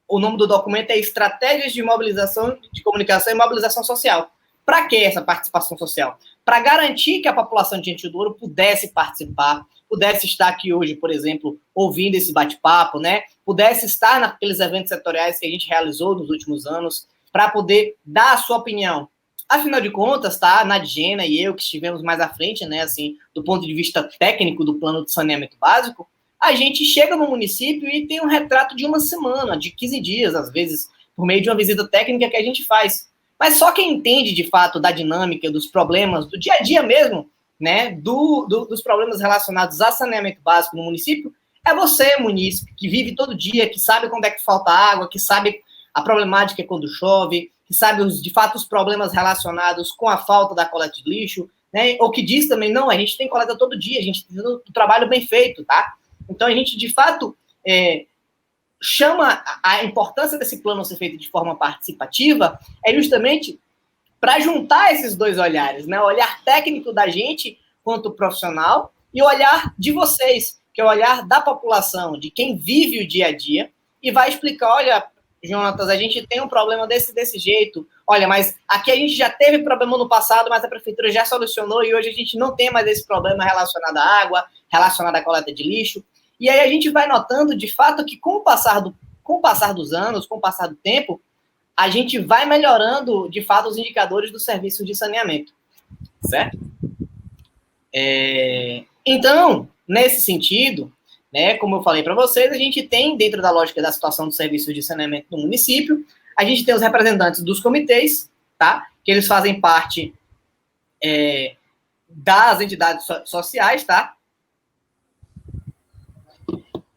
o nome do documento é Estratégias de Mobilização de Comunicação e Mobilização Social. Para que essa participação social? Para garantir que a população de Gente do Ouro pudesse participar, pudesse estar aqui hoje, por exemplo, ouvindo esse bate-papo, né? Pudesse estar naqueles eventos setoriais que a gente realizou nos últimos anos, para poder dar a sua opinião. Afinal de contas, tá, a Nadjena e eu, que estivemos mais à frente, né, assim, do ponto de vista técnico do plano de saneamento básico, a gente chega no município e tem um retrato de uma semana, de 15 dias, às vezes, por meio de uma visita técnica que a gente faz. Mas só quem entende, de fato, da dinâmica, dos problemas, do dia a dia mesmo, né, dos problemas relacionados a saneamento básico no município, é você, munícipe, que vive todo dia, que sabe quando é que falta água, que sabe a problemática quando chove, que sabe, de fato, os problemas relacionados com a falta da coleta de lixo, né? Ou que diz também, não, a gente tem coleta todo dia, a gente tem um trabalho bem feito, tá? Então, a gente, de fato, chama a importância desse plano ser feito de forma participativa, é justamente para juntar esses 2 olhares, né? O olhar técnico da gente, quanto profissional, e o olhar de vocês, que é o olhar da população, de quem vive o dia a dia, e vai explicar, olha, Jonatas, a gente tem um problema desse jeito. Olha, mas aqui a gente já teve problema no passado, mas a prefeitura já solucionou e hoje a gente não tem mais esse problema relacionado à água, relacionado à coleta de lixo. E aí a gente vai notando, de fato, que com o passar dos anos, com o passar do tempo, a gente vai melhorando, de fato, os indicadores do serviço de saneamento. Certo? Então, nesse sentido, né? Como eu falei para vocês, a gente tem, dentro da lógica da situação do serviço de saneamento no município, a gente tem os representantes dos comitês, tá? Que eles fazem parte das entidades sociais, tá?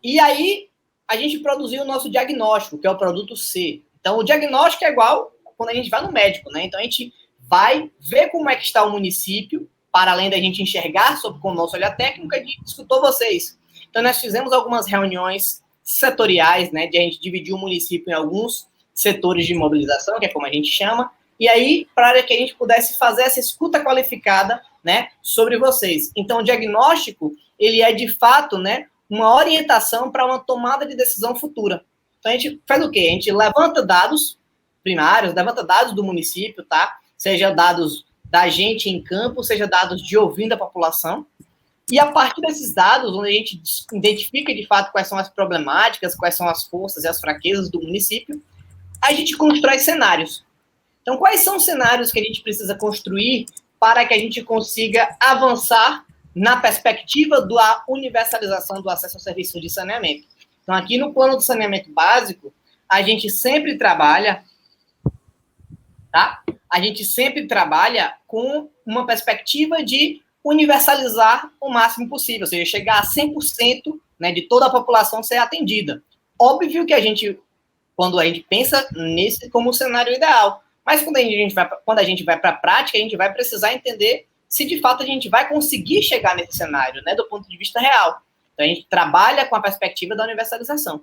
E aí, a gente produziu o nosso diagnóstico, que é o produto C. Então, o diagnóstico é igual quando a gente vai no médico, né? Então, a gente vai ver como é que está o município, para além da gente enxergar com o nosso olhar técnico, a gente escutou vocês. Então, nós fizemos algumas reuniões setoriais, né? De a gente dividir o município em alguns setores de mobilização, que é como a gente chama, e aí, para que a gente pudesse fazer essa escuta qualificada, né? Sobre vocês. Então, o diagnóstico, ele é, de fato, né? Uma orientação para uma tomada de decisão futura. Então, a gente faz o quê? A gente levanta dados primários, levanta dados do município, tá? Seja dados da gente em campo, seja dados de ouvindo a população. E a partir desses dados, onde a gente identifica, de fato, quais são as problemáticas, quais são as forças e as fraquezas do município, a gente constrói cenários. Então, quais são os cenários que a gente precisa construir para que a gente consiga avançar na perspectiva da universalização do acesso ao serviço de saneamento? Então, aqui no plano do saneamento básico, a gente sempre trabalha, tá? A gente sempre trabalha com uma perspectiva de universalizar o máximo possível, ou seja, chegar a 100%, né, de toda a população ser atendida. Óbvio que quando a gente pensa nesse como o cenário ideal, mas quando a gente vai para a prática, a gente vai precisar entender se de fato a gente vai conseguir chegar nesse cenário, né, do ponto de vista real. Então, a gente trabalha com a perspectiva da universalização.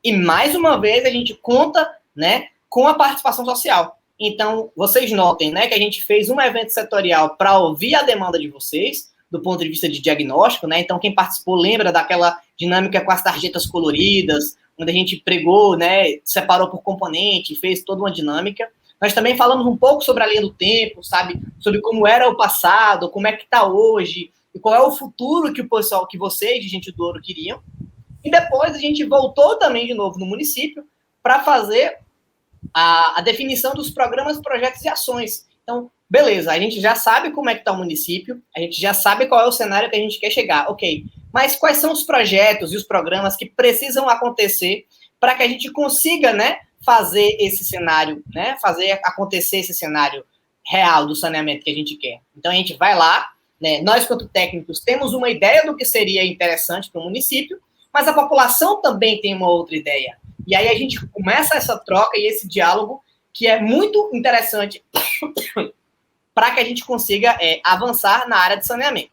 E, mais uma vez, a gente conta, né, com a participação social. Então, vocês notem, né, que a gente fez um evento setorial para ouvir a demanda de vocês, do ponto de vista de diagnóstico, né? Então, quem participou lembra daquela dinâmica com as tarjetas coloridas, onde a gente pregou, né, separou por componente, fez toda uma dinâmica. Nós também falamos um pouco sobre a linha do tempo, sabe? Sobre como era o passado, como é que está hoje, e qual é o futuro que o pessoal, que vocês de Gentil do Ouro queriam. E depois a gente voltou também de novo no município para fazer a definição dos programas, projetos e ações. Então, beleza, a gente já sabe como é que está o município, a gente já sabe qual é o cenário que a gente quer chegar, ok. Mas quais são os projetos e os programas que precisam acontecer para que a gente consiga, né, fazer esse cenário, né, fazer acontecer esse cenário real do saneamento que a gente quer. Então, a gente vai lá, né, nós, quanto técnicos, temos uma ideia do que seria interessante para o município, mas a população também tem uma outra ideia. E aí a gente começa essa troca e esse diálogo que é muito interessante para que a gente consiga avançar na área de saneamento.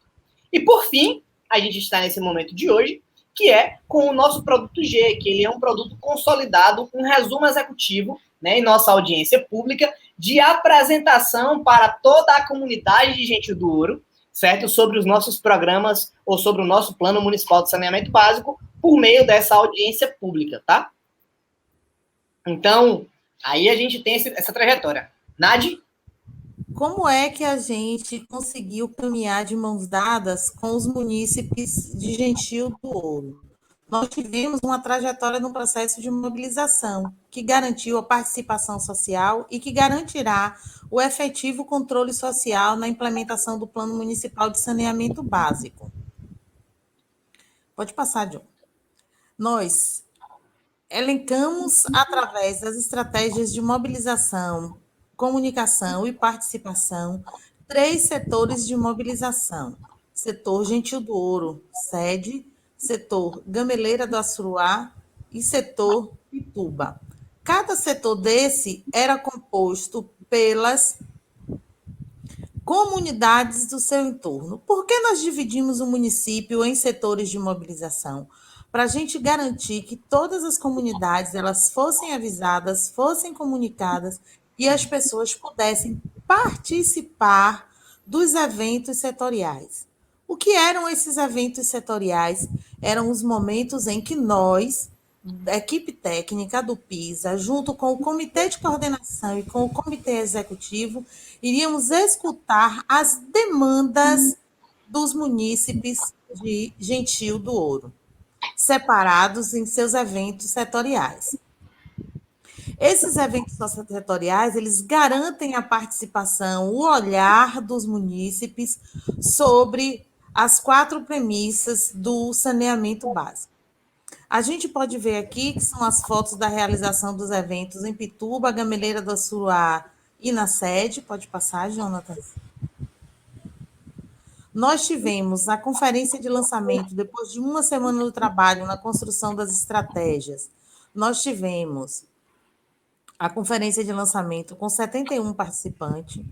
E, por fim, a gente está nesse momento de hoje, que é com o nosso produto G, que ele é um produto consolidado, um resumo executivo, né, em nossa audiência pública, de apresentação para toda a comunidade de Gentil do Ouro, certo? Sobre os nossos programas ou sobre o nosso Plano Municipal de Saneamento Básico, por meio dessa audiência pública, tá? Então, aí a gente tem essa trajetória. Nadi? Como é que a gente conseguiu caminhar de mãos dadas com os munícipes de Gentil do Ouro? Nós tivemos uma trajetória no processo de mobilização, que garantiu a participação social e que garantirá o efetivo controle social na implementação do Plano Municipal de Saneamento Básico. Pode passar, John. Nós elencamos, através das estratégias de mobilização, comunicação e participação, 3 setores de mobilização: setor Gentil do Ouro, sede, setor Gameleira do Açuruá e setor Pituba. Cada setor desse era composto pelas comunidades do seu entorno. Por que nós dividimos o município em setores de mobilização? Para a gente garantir que todas as comunidades elas fossem avisadas, fossem comunicadas e as pessoas pudessem participar dos eventos setoriais. O que eram esses eventos setoriais? Eram os momentos em que nós, a equipe técnica do PISA, junto com o comitê de coordenação e com o comitê executivo, iríamos escutar as demandas dos munícipes de Gentil do Ouro, separados em seus eventos setoriais. Esses eventos setoriais, eles garantem a participação, o olhar dos munícipes sobre as 4 premissas do saneamento básico. A gente pode ver aqui que são as fotos da realização dos eventos em Pituba, Gameleira do Açuruá e na sede. Pode passar, Jonatas. Nós tivemos a conferência de lançamento, depois de uma semana do trabalho na construção das estratégias. Nós tivemos a conferência de lançamento com 71 participantes,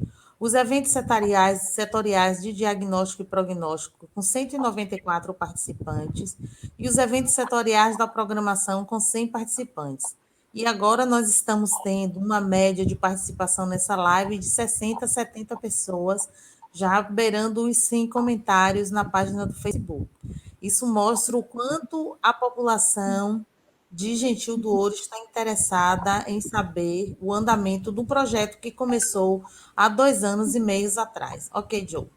os eventos setoriais de diagnóstico e prognóstico com 194 participantes e os eventos setoriais da programação com 100 participantes. E agora nós estamos tendo uma média de participação nessa live de 60 a 70 pessoas, já beirando os 100 comentários na página do Facebook. Isso mostra o quanto a população de Gentil do Ouro está interessada em saber o andamento do projeto que começou há 2 anos e meio atrás. Ok, Joe.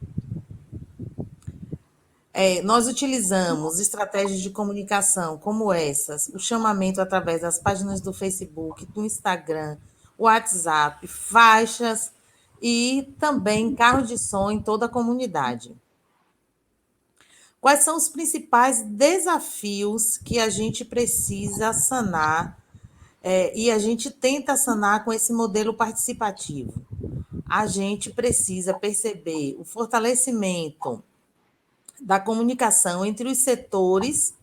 Nós utilizamos estratégias de comunicação como essas, o chamamento através das páginas do Facebook, do Instagram, WhatsApp, faixas e também carro de som em toda a comunidade. Quais são os principais desafios que a gente precisa sanar e a gente tenta sanar com esse modelo participativo? A gente precisa perceber o fortalecimento da comunicação entre os setores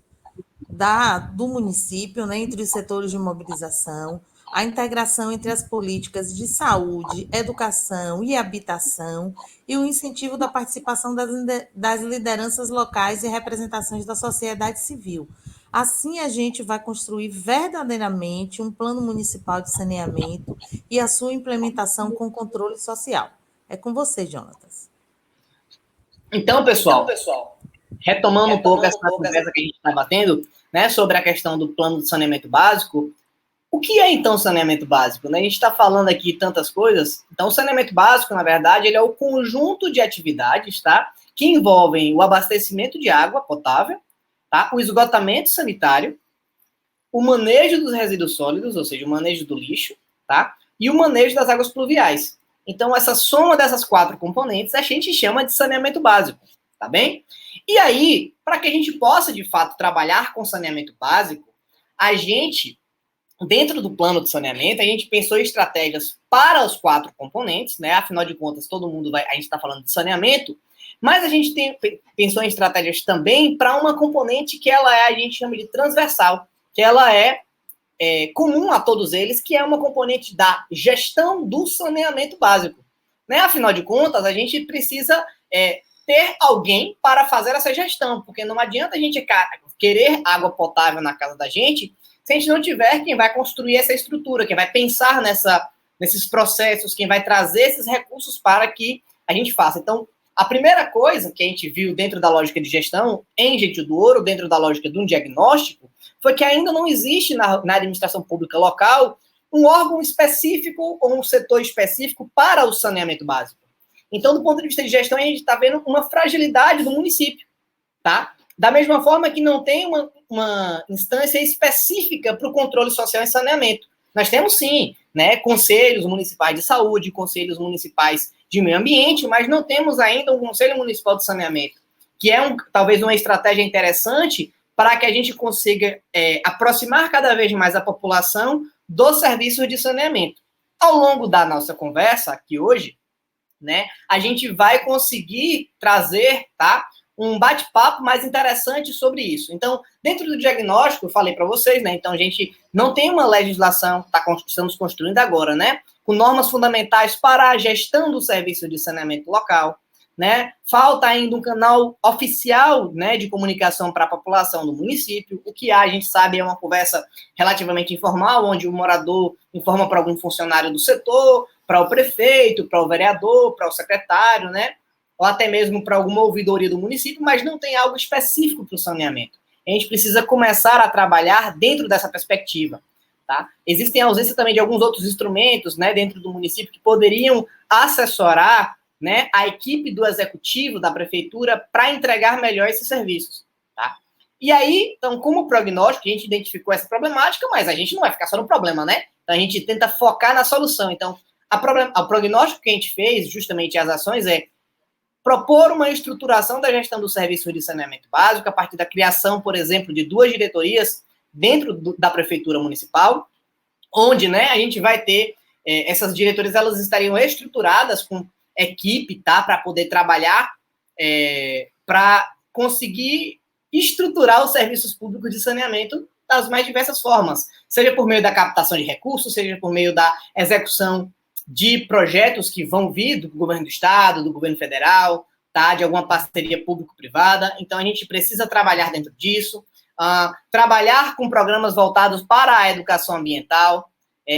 do município, né, entre os setores de mobilização, a integração entre as políticas de saúde, educação e habitação e o incentivo da participação das lideranças locais e representações da sociedade civil. Assim, a gente vai construir verdadeiramente um plano municipal de saneamento e a sua implementação com controle social. É com você, Jonatas. Então, pessoal, retomando um pouco essa conversa que a gente estava tendo, né, sobre a questão do plano de saneamento básico, o que é, então, saneamento básico? Né? A gente está falando aqui tantas coisas. Então, o saneamento básico, na verdade, ele é o conjunto de atividades, tá, que envolvem o abastecimento de água potável, tá, o esgotamento sanitário, o manejo dos resíduos sólidos, ou seja, o manejo do lixo, tá, e o manejo das águas pluviais. Então, essa soma dessas 4 componentes a gente chama de saneamento básico, tá bem? E aí, para que a gente possa, de fato, trabalhar com saneamento básico, a gente, dentro do plano de saneamento, a gente pensou em estratégias para os 4 componentes, né? Afinal de contas, a gente está falando de saneamento, mas a gente pensou em estratégias também para uma componente que a gente chama de transversal, que ela é comum a todos eles, que é uma componente da gestão do saneamento básico. Né? Afinal de contas, a gente precisa ter alguém para fazer essa gestão, porque não adianta a gente querer água potável na casa da gente se a gente não tiver quem vai construir essa estrutura, quem vai pensar nesses processos, quem vai trazer esses recursos para que a gente faça. Então, a primeira coisa que a gente viu dentro da lógica de gestão em Gentil do Ouro, dentro da lógica de um diagnóstico, foi que ainda não existe na administração pública local um órgão específico ou um setor específico para o saneamento básico. Então, do ponto de vista de gestão, a gente está vendo uma fragilidade do município, tá? Da mesma forma que não tem uma instância específica para o controle social e saneamento. Nós temos, sim, né, conselhos municipais de saúde, conselhos municipais de meio ambiente, mas não temos ainda um conselho municipal de saneamento, que é talvez uma estratégia interessante para que a gente consiga aproximar cada vez mais a população dos serviços de saneamento. Ao longo da nossa conversa aqui hoje, né, a gente vai conseguir trazer, tá, um bate-papo mais interessante sobre isso. Então, dentro do diagnóstico, eu falei para vocês, né? Então, a gente não tem uma legislação, estamos construindo agora, né? Com normas fundamentais para a gestão do serviço de saneamento local, né? Falta ainda um canal oficial, né, de comunicação para a população do município. O que a gente sabe, é uma conversa relativamente informal, onde o morador informa para algum funcionário do setor, para o prefeito, para o vereador, para o secretário, né? Ou até mesmo para alguma ouvidoria do município, mas não tem algo específico para o saneamento. A gente precisa começar a trabalhar dentro dessa perspectiva, tá? Existem a ausência também de alguns outros instrumentos, né, dentro do município que poderiam assessorar, né, a equipe do executivo, da prefeitura, para entregar melhor esses serviços, tá? E aí, então, como prognóstico, a gente identificou essa problemática, mas a gente não vai ficar só no problema, né? Então, a gente tenta focar na solução. Então, o prognóstico que a gente fez, justamente as ações, propor uma estruturação da gestão do serviço de saneamento básico a partir da criação, por exemplo, de 2 diretorias dentro da prefeitura municipal, onde, né, a gente vai ter essas diretorias, elas estariam estruturadas com equipe, tá, para poder trabalhar, para conseguir estruturar os serviços públicos de saneamento das mais diversas formas, seja por meio da captação de recursos, seja por meio da execução de projetos que vão vir do governo do estado, do governo federal, tá, de alguma parceria público-privada. Então, a gente precisa trabalhar dentro disso, trabalhar com programas voltados para a educação ambiental,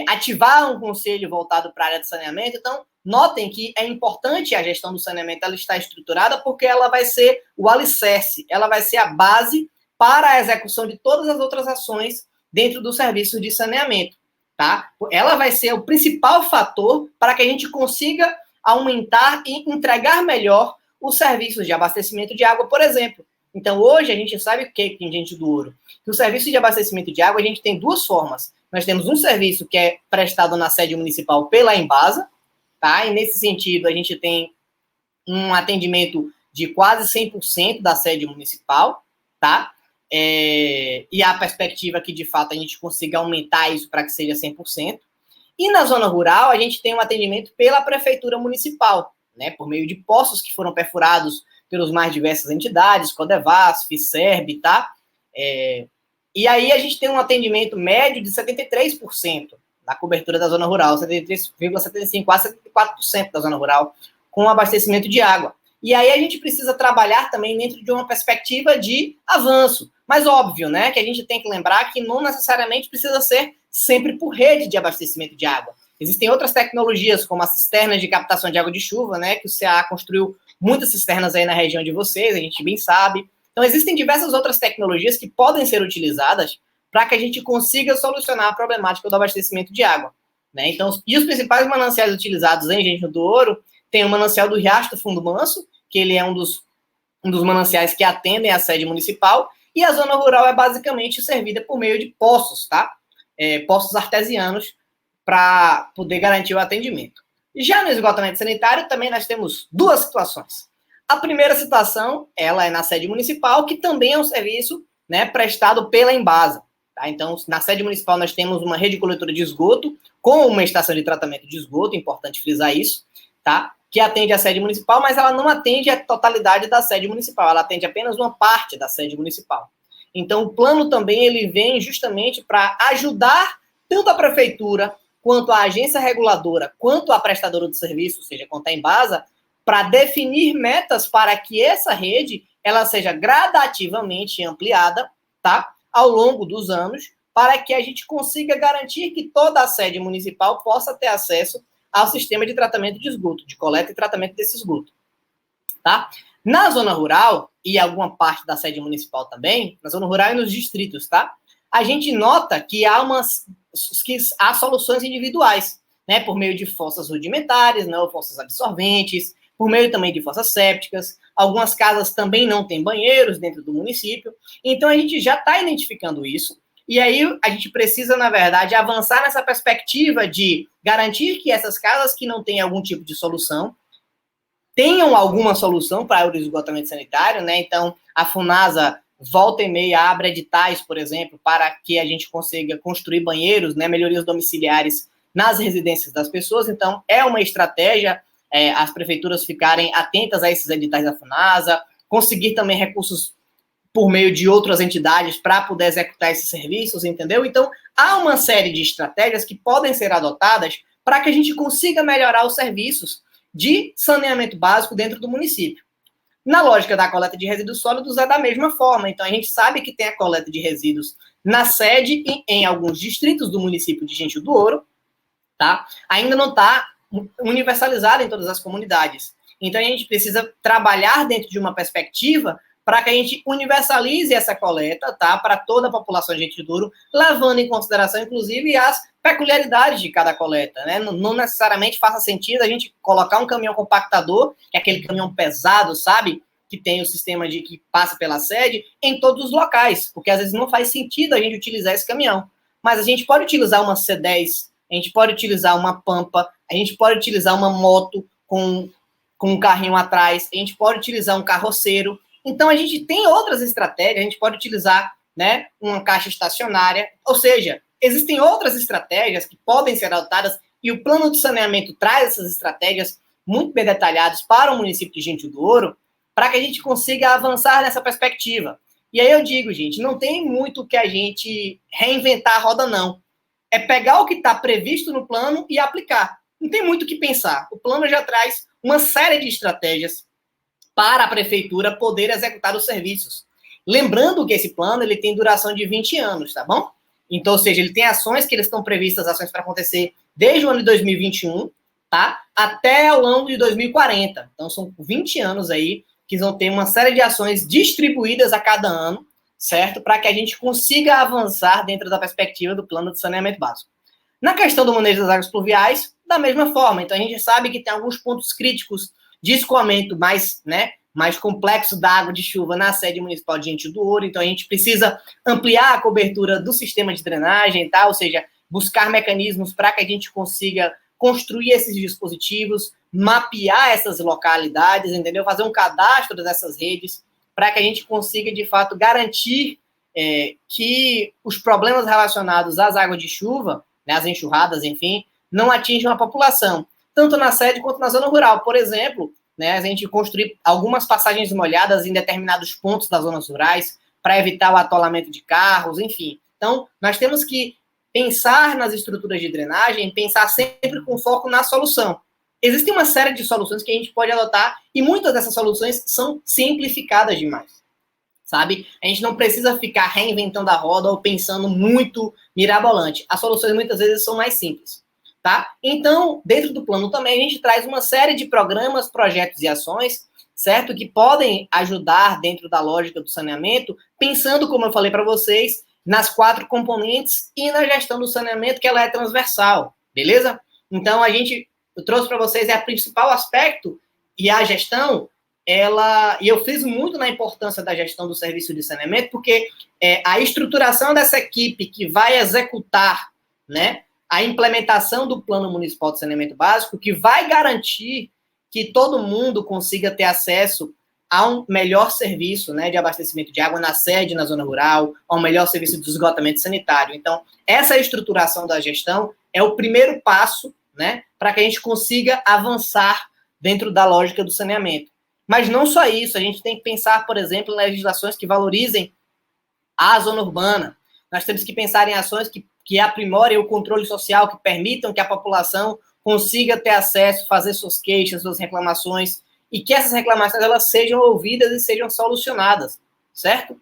ativar um conselho voltado para a área de saneamento. Então, notem que é importante a gestão do saneamento, ela está estruturada porque ela vai ser o alicerce, ela vai ser a base para a execução de todas as outras ações dentro do serviço de saneamento, tá? Ela vai ser o principal fator para que a gente consiga aumentar e entregar melhor os serviços de abastecimento de água, por exemplo. Então, hoje, a gente sabe o que, gente do Ouro? Que o serviço de abastecimento de água, a gente tem 2 formas. Nós temos um serviço que é prestado na sede municipal pela Embasa, tá? E, nesse sentido, a gente tem um atendimento de quase 100% da sede municipal, tá? E a perspectiva que, de fato, a gente consiga aumentar isso para que seja 100%. E na zona rural, a gente tem um atendimento pela prefeitura municipal, né, por meio de poços que foram perfurados pelas mais diversas entidades, Codevas, Fiserb, tá? E aí a gente tem um atendimento médio de 73% na cobertura da zona rural, 73,75%, quase 74% da zona rural, com abastecimento de água. E aí a gente precisa trabalhar também dentro de uma perspectiva de avanço. Mas óbvio, né, que a gente tem que lembrar que não necessariamente precisa ser sempre por rede de abastecimento de água. Existem outras tecnologias, como as cisternas de captação de água de chuva, né, que o CA construiu muitas cisternas aí na região de vocês, a gente bem sabe. Então, existem diversas outras tecnologias que podem ser utilizadas para que a gente consiga solucionar a problemática do abastecimento de água, né? Então, e os principais mananciais utilizados em Engenho do Ouro, tem o manancial do Riacho do Fundo Manso, que ele é um dos mananciais que atendem a sede municipal, e a zona rural é basicamente servida por meio de poços, tá? Poços artesianos, para poder garantir o atendimento. Já no esgotamento sanitário, também nós temos 2 situações. A primeira situação, ela é na sede municipal, que também é um serviço, né, prestado pela Embasa. Tá? Então, na sede municipal, nós temos uma rede coletora de esgoto, com uma estação de tratamento de esgoto, importante frisar isso, tá? Que atende a sede municipal, mas ela não atende a totalidade da sede municipal, ela atende apenas uma parte da sede municipal. Então, o plano também ele vem justamente para ajudar tanto a prefeitura, quanto a agência reguladora, quanto a prestadora de serviço, ou seja, quanto a Embasa, para definir metas para que essa rede ela seja gradativamente ampliada, tá? Ao longo dos anos, para que a gente consiga garantir que toda a sede municipal possa ter acesso ao sistema de tratamento de esgoto, de coleta e tratamento desse esgoto, tá? Na zona rural, e alguma parte da sede municipal também, na zona rural e nos distritos, tá? A gente nota que há soluções individuais, né? Por meio de fossas rudimentares, né? Ou fossas absorventes, por meio também de fossas sépticas. Algumas casas também não têm banheiros dentro do município. Então, a gente já está identificando isso. E aí, a gente precisa, na verdade, avançar nessa perspectiva de garantir que essas casas que não têm algum tipo de solução tenham alguma solução para o esgotamento sanitário, né? Então, a Funasa volta e meia abre editais, por exemplo, para que a gente consiga construir banheiros, né? Melhorias domiciliares nas residências das pessoas. Então, é uma estratégia as prefeituras ficarem atentas a esses editais da Funasa, conseguir também recursos por meio de outras entidades para poder executar esses serviços, entendeu? Então, há uma série de estratégias que podem ser adotadas para que a gente consiga melhorar os serviços de saneamento básico dentro do município. Na lógica da coleta de resíduos sólidos é da mesma forma. Então, a gente sabe que tem a coleta de resíduos na sede e em alguns distritos do município de Engenho do Ouro, tá? Ainda não está universalizada em todas as comunidades. Então, a gente precisa trabalhar dentro de uma perspectiva para que a gente universalize essa coleta, tá? Para toda a população de Engenho do Ouro, levando em consideração, inclusive, as peculiaridades de cada coleta, né? Não necessariamente faça sentido a gente colocar um caminhão compactador, que é aquele caminhão pesado, sabe? Que tem o sistema que passa pela sede, em todos os locais, porque às vezes não faz sentido a gente utilizar esse caminhão. Mas a gente pode utilizar uma C10, a gente pode utilizar uma Pampa, a gente pode utilizar uma moto com com um carrinho atrás, a gente pode utilizar um carroceiro. Então, a gente tem outras estratégias, a gente pode utilizar, né, uma caixa estacionária, ou seja, existem outras estratégias que podem ser adotadas e o plano de saneamento traz essas estratégias muito bem detalhadas para o município de Gentil do Ouro, para que a gente consiga avançar nessa perspectiva. E aí eu digo, gente, não tem muito que a gente reinventar a roda, não. É pegar o que está previsto no plano e aplicar. Não tem muito o que pensar. O plano já traz uma série de estratégias para a prefeitura poder executar os serviços. Lembrando que esse plano ele tem duração de 20 anos, tá bom? Então, ou seja, ele tem ações que eles estão previstas, ações para acontecer desde o ano de 2021, tá? Até ao longo de 2040. Então, são 20 anos aí que vão ter uma série de ações distribuídas a cada ano, certo? Para que a gente consiga avançar dentro da perspectiva do plano de saneamento básico. Na questão do manejo das águas pluviais, da mesma forma. Então, a gente sabe que tem alguns pontos críticos de escoamento mais complexo da água de chuva na sede municipal de Gentil do Ouro. Então, a gente precisa ampliar a cobertura do sistema de drenagem, tá? Ou seja, buscar mecanismos para que a gente consiga construir esses dispositivos, mapear essas localidades, entendeu? Fazer um cadastro dessas redes para que a gente consiga, de fato, garantir que os problemas relacionados às águas de chuva, né, as enxurradas, enfim, não atinjam a população, tanto na sede quanto na zona rural. Por exemplo, né, a gente construir algumas passagens molhadas em determinados pontos das zonas rurais para evitar o atolamento de carros, enfim. Então, nós temos que pensar nas estruturas de drenagem, pensar sempre com foco na solução. Existem uma série de soluções que a gente pode adotar e muitas dessas soluções são simplificadas demais, sabe? A gente não precisa ficar reinventando a roda ou pensando muito mirabolante. As soluções muitas vezes são mais simples, tá? Então, dentro do plano também, a gente traz uma série de programas, projetos e ações, certo? Que podem ajudar dentro da lógica do saneamento, pensando, como eu falei para vocês, nas 4 componentes e na gestão do saneamento, que ela é transversal, beleza? Então, eu trouxe para vocês o principal aspecto e a gestão, e eu friso muito na importância da gestão do serviço de saneamento, porque a estruturação dessa equipe que vai executar, né, a implementação do Plano Municipal de Saneamento Básico, que vai garantir que todo mundo consiga ter acesso a um melhor serviço, né, de abastecimento de água na sede, na zona rural, a um melhor serviço de esgotamento sanitário. Então, essa estruturação da gestão é o primeiro passo, né, para que a gente consiga avançar dentro da lógica do saneamento. Mas não só isso, a gente tem que pensar, por exemplo, em legislações que valorizem a zona urbana. Nós temos que pensar em ações que aprimorem o controle social, que permitam que a população consiga ter acesso, fazer suas queixas, suas reclamações, e que essas reclamações elas sejam ouvidas e sejam solucionadas, certo?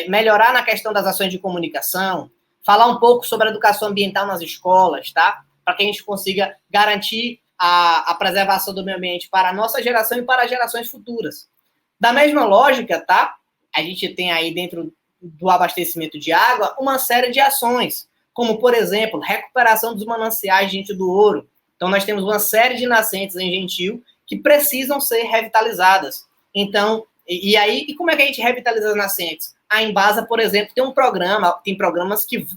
Melhorar na questão das ações de comunicação, falar um pouco sobre a educação ambiental nas escolas, tá? Para que a gente consiga garantir a preservação do meio ambiente para a nossa geração e para as gerações futuras. Da mesma lógica, tá? A gente tem aí dentro do abastecimento de água uma série de ações, como, por exemplo, recuperação dos mananciais de Gentil do Ouro. Então, nós temos uma série de nascentes em Gentil que precisam ser revitalizadas. Então, e como é que a gente revitaliza as nascentes? A Embasa, por exemplo, tem programas que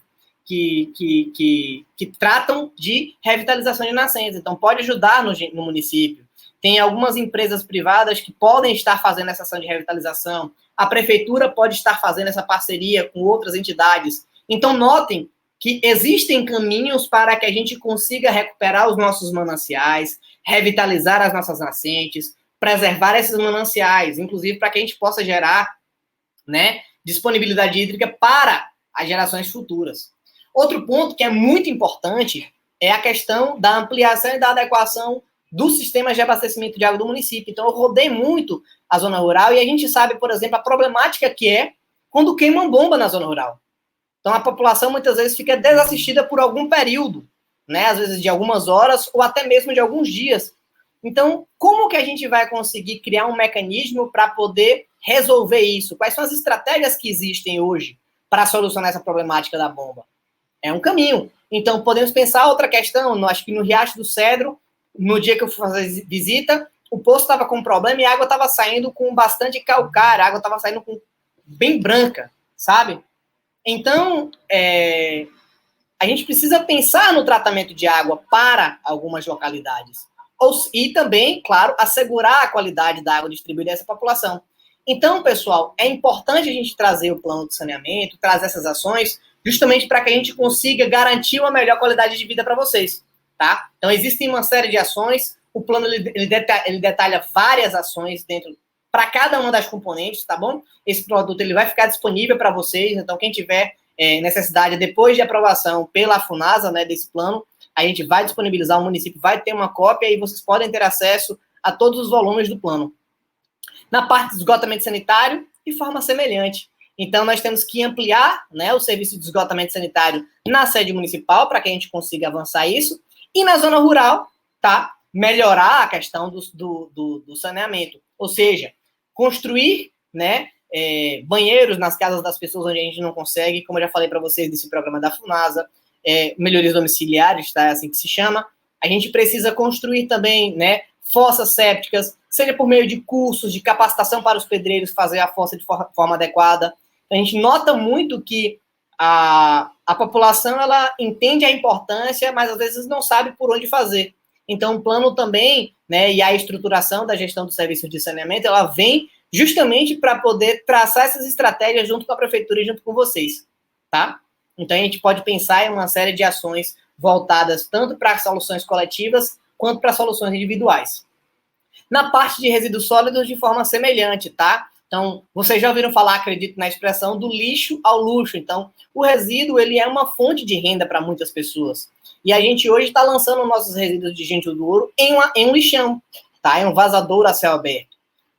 tratam de revitalização de nascentes. Então, pode ajudar no município. Tem algumas empresas privadas que podem estar fazendo essa ação de revitalização. A prefeitura pode estar fazendo essa parceria com outras entidades. Então, notem que existem caminhos para que a gente consiga recuperar os nossos mananciais, revitalizar as nossas nascentes, preservar esses mananciais, inclusive para que a gente possa gerar, né, disponibilidade hídrica para as gerações futuras. Outro ponto que é muito importante é a questão da ampliação e da adequação dos sistemas de abastecimento de água do município. Então, eu rodei muito a zona rural e a gente sabe, por exemplo, a problemática que é quando queimam bomba na zona rural. Então, a população muitas vezes fica desassistida por algum período, né? Às vezes de algumas horas ou até mesmo de alguns dias. Então, como que a gente vai conseguir criar um mecanismo para poder resolver isso? Quais são as estratégias que existem hoje para solucionar essa problemática da bomba? É um caminho. Então, podemos pensar outra questão. Acho que no Riacho do Cedro, no dia que eu fui fazer visita, o poço estava com problema e a água estava saindo com bastante calcário, a água estava saindo bem branca, sabe? Então, a gente precisa pensar no tratamento de água para algumas localidades. e também, claro, assegurar a qualidade da água distribuída a essa população. Então, pessoal, é importante a gente trazer o plano de saneamento, trazer essas ações, justamente para que a gente consiga garantir uma melhor qualidade de vida para vocês, tá? Então, existem uma série de ações, o plano ele detalha várias ações dentro para cada uma das componentes, tá bom? Esse produto ele vai ficar disponível para vocês, então quem tiver necessidade, depois de aprovação pela FUNASA, né, desse plano, a gente vai disponibilizar, o município vai ter uma cópia e vocês podem ter acesso a todos os volumes do plano. Na parte de esgotamento sanitário, de forma semelhante. Então, nós temos que ampliar, né, o serviço de esgotamento sanitário na sede municipal, para que a gente consiga avançar isso. E na zona rural, tá? Melhorar a questão do saneamento. Ou seja, construir, né, banheiros nas casas das pessoas onde a gente não consegue, como eu já falei para vocês desse programa da FUNASA, melhorias domiciliares, tá? É assim que se chama. A gente precisa construir também, né, fossas sépticas, seja por meio de cursos, de capacitação para os pedreiros fazer a fossa de forma adequada. A gente nota muito que a população, ela entende a importância, mas às vezes não sabe por onde fazer. Então, o plano também, né, e a estruturação da gestão do serviço de saneamento, ela vem justamente para poder traçar essas estratégias junto com a prefeitura e junto com vocês, tá? Então, a gente pode pensar em uma série de ações voltadas tanto para soluções coletivas quanto para soluções individuais. Na parte de resíduos sólidos, de forma semelhante, tá? Então, vocês já ouviram falar, acredito, na expressão do lixo ao luxo. Então, o resíduo, ele é uma fonte de renda para muitas pessoas. E a gente hoje está lançando nossos resíduos de Gentil do Ouro em um lixão, tá? Em um vazador a céu aberto.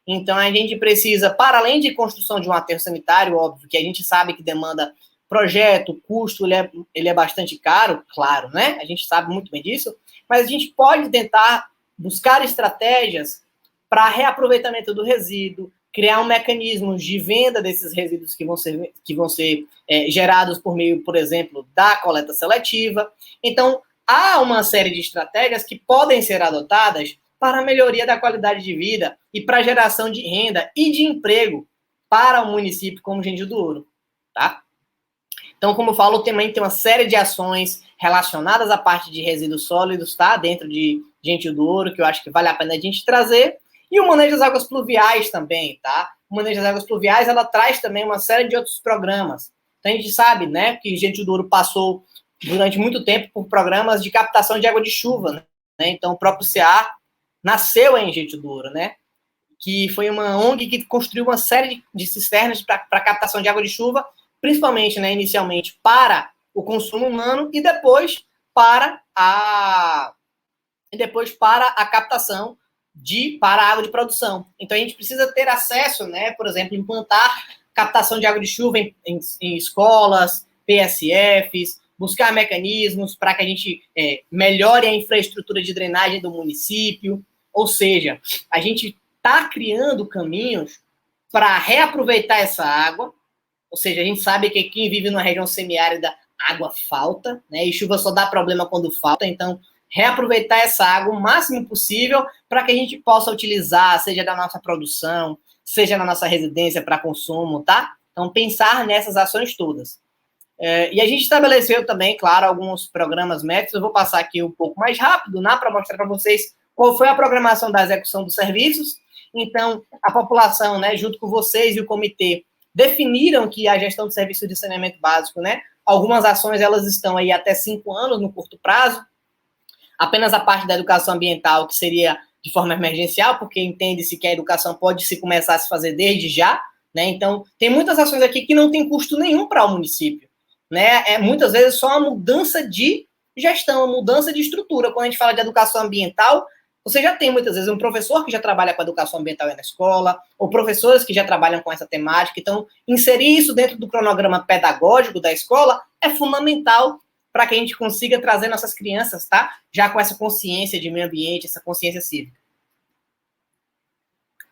Então, a gente precisa, para além de construção de um aterro sanitário, óbvio, que a gente sabe que demanda projeto, custo, ele é bastante caro, claro, né? A gente sabe muito bem disso, mas a gente pode tentar buscar estratégias para reaproveitamento do resíduo, criar um mecanismo de venda desses resíduos que vão ser gerados por meio, por exemplo, da coleta seletiva. Então, há uma série de estratégias que podem ser adotadas para a melhoria da qualidade de vida e para a geração de renda e de emprego para um município como Gentil do Ouro, tá? Então, como eu falo, também tem uma série de ações relacionadas à parte de resíduos sólidos, tá? Dentro de Gentil do Ouro, que eu acho que vale a pena a gente trazer. E o manejo das águas pluviais também, tá? O manejo das águas pluviais, ela traz também uma série de outros programas. Então, a gente sabe, né, que Gentil do Ouro passou durante muito tempo por programas de captação de água de chuva, né? Então, o próprio CA nasceu em Gentil do Ouro, né? Que foi uma ONG que construiu uma série de cisternas para captação de água de chuva, principalmente, né, inicialmente, para o consumo humano e depois para a captação para a água de produção. Então, a gente precisa ter acesso, né, por exemplo, implantar captação de água de chuva em escolas, PSFs, buscar mecanismos para que a gente melhore a infraestrutura de drenagem do município. Ou seja, a gente está criando caminhos para reaproveitar essa água. Ou seja, a gente sabe que quem vive numa região semiárida, água falta, né? E chuva só dá problema quando falta. Então, reaproveitar essa água o máximo possível para que a gente possa utilizar, seja da nossa produção, seja na nossa residência para consumo, tá? Então, pensar nessas ações todas. E a gente estabeleceu também, claro, alguns programas métodos. Eu vou passar aqui um pouco mais rápido, né, para mostrar para vocês qual foi a programação da execução dos serviços. Então, a população, né, junto com vocês e o comitê, definiram que a gestão do serviço de saneamento básico, né, algumas ações elas estão aí até 5 anos no curto prazo, apenas a parte da educação ambiental, que seria de forma emergencial, porque entende-se que a educação pode se começar a se fazer desde já, né, então tem muitas ações aqui que não tem custo nenhum para o município, né, muitas vezes só uma mudança de gestão, uma mudança de estrutura. Quando a gente fala de educação ambiental, você já tem, muitas vezes, um professor que já trabalha com a educação ambiental na escola, ou professores que já trabalham com essa temática. Então, inserir isso dentro do cronograma pedagógico da escola é fundamental para que a gente consiga trazer nossas crianças, tá? Já com essa consciência de meio ambiente, essa consciência cívica.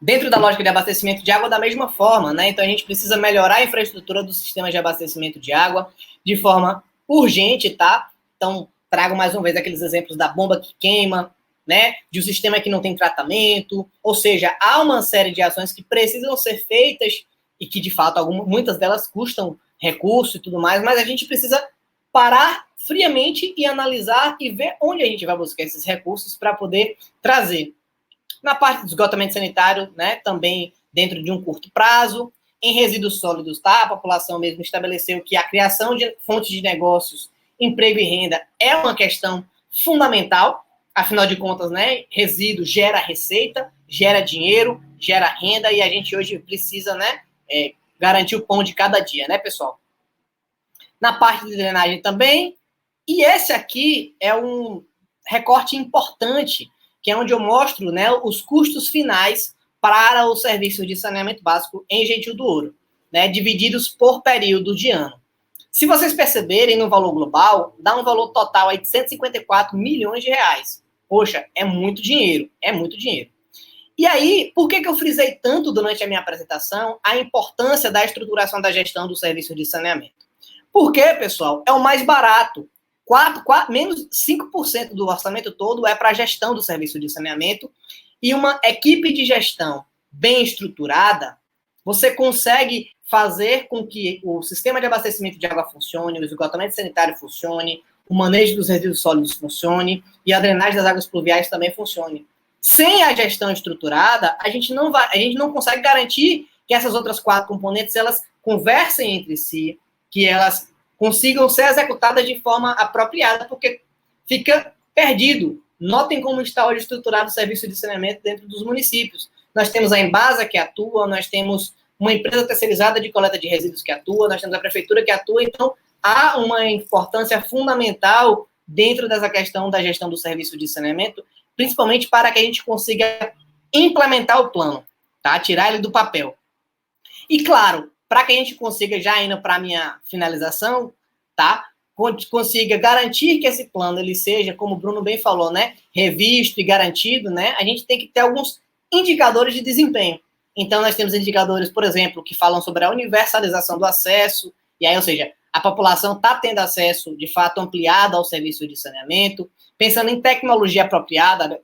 Dentro da lógica de abastecimento de água, da mesma forma, né? Então, a gente precisa melhorar a infraestrutura do sistema de abastecimento de água de forma urgente, tá? Então, trago mais uma vez aqueles exemplos da bomba que queima, né, de um sistema que não tem tratamento, ou seja, há uma série de ações que precisam ser feitas e que, de fato, muitas delas custam recurso e tudo mais, mas a gente precisa parar friamente e analisar e ver onde a gente vai buscar esses recursos para poder trazer. Na parte do esgotamento sanitário, né, também dentro de um curto prazo. Em resíduos sólidos, tá? A população mesmo estabeleceu que a criação de fontes de negócios, emprego e renda é uma questão fundamental. Afinal de contas, né, resíduo gera receita, gera dinheiro, gera renda, e a gente hoje precisa, né, garantir o pão de cada dia, né, pessoal? Na parte de drenagem também. E esse aqui é um recorte importante, que é onde eu mostro, né, os custos finais para o serviço de saneamento básico em Gentil do Ouro, né, divididos por período de ano. Se vocês perceberem no valor global, dá um valor total aí de 154 milhões de reais. Poxa, é muito dinheiro, é muito dinheiro. E aí, por que eu frisei tanto durante a minha apresentação a importância da estruturação da gestão do serviço de saneamento? Porque, pessoal, é o mais barato. Menos 5% do orçamento todo é para a gestão do serviço de saneamento, e uma equipe de gestão bem estruturada, você consegue fazer com que o sistema de abastecimento de água funcione, o esgotamento sanitário funcione, o manejo dos resíduos sólidos funcione e a drenagem das águas pluviais também funcione. Sem a gestão estruturada, a gente não consegue garantir que essas outras 4 componentes elas conversem entre si, que elas consigam ser executadas de forma apropriada, porque fica perdido. Notem como está hoje estruturado o serviço de saneamento dentro dos municípios. Nós temos a Embasa que atua, nós temos uma empresa terceirizada de coleta de resíduos que atua, nós temos a prefeitura que atua, então há uma importância fundamental dentro dessa questão da gestão do serviço de saneamento, principalmente para que a gente consiga implementar o plano, tá? Tirar ele do papel. E claro, para que a gente consiga, já indo para a minha finalização, tá? Consiga garantir que esse plano ele seja, como o Bruno bem falou, né, revisto e garantido, né, a gente tem que ter alguns indicadores de desempenho. Então, nós temos indicadores, por exemplo, que falam sobre a universalização do acesso, e aí, ou seja, a população está tendo acesso, de fato, ampliado ao serviço de saneamento, pensando em tecnologia apropriada.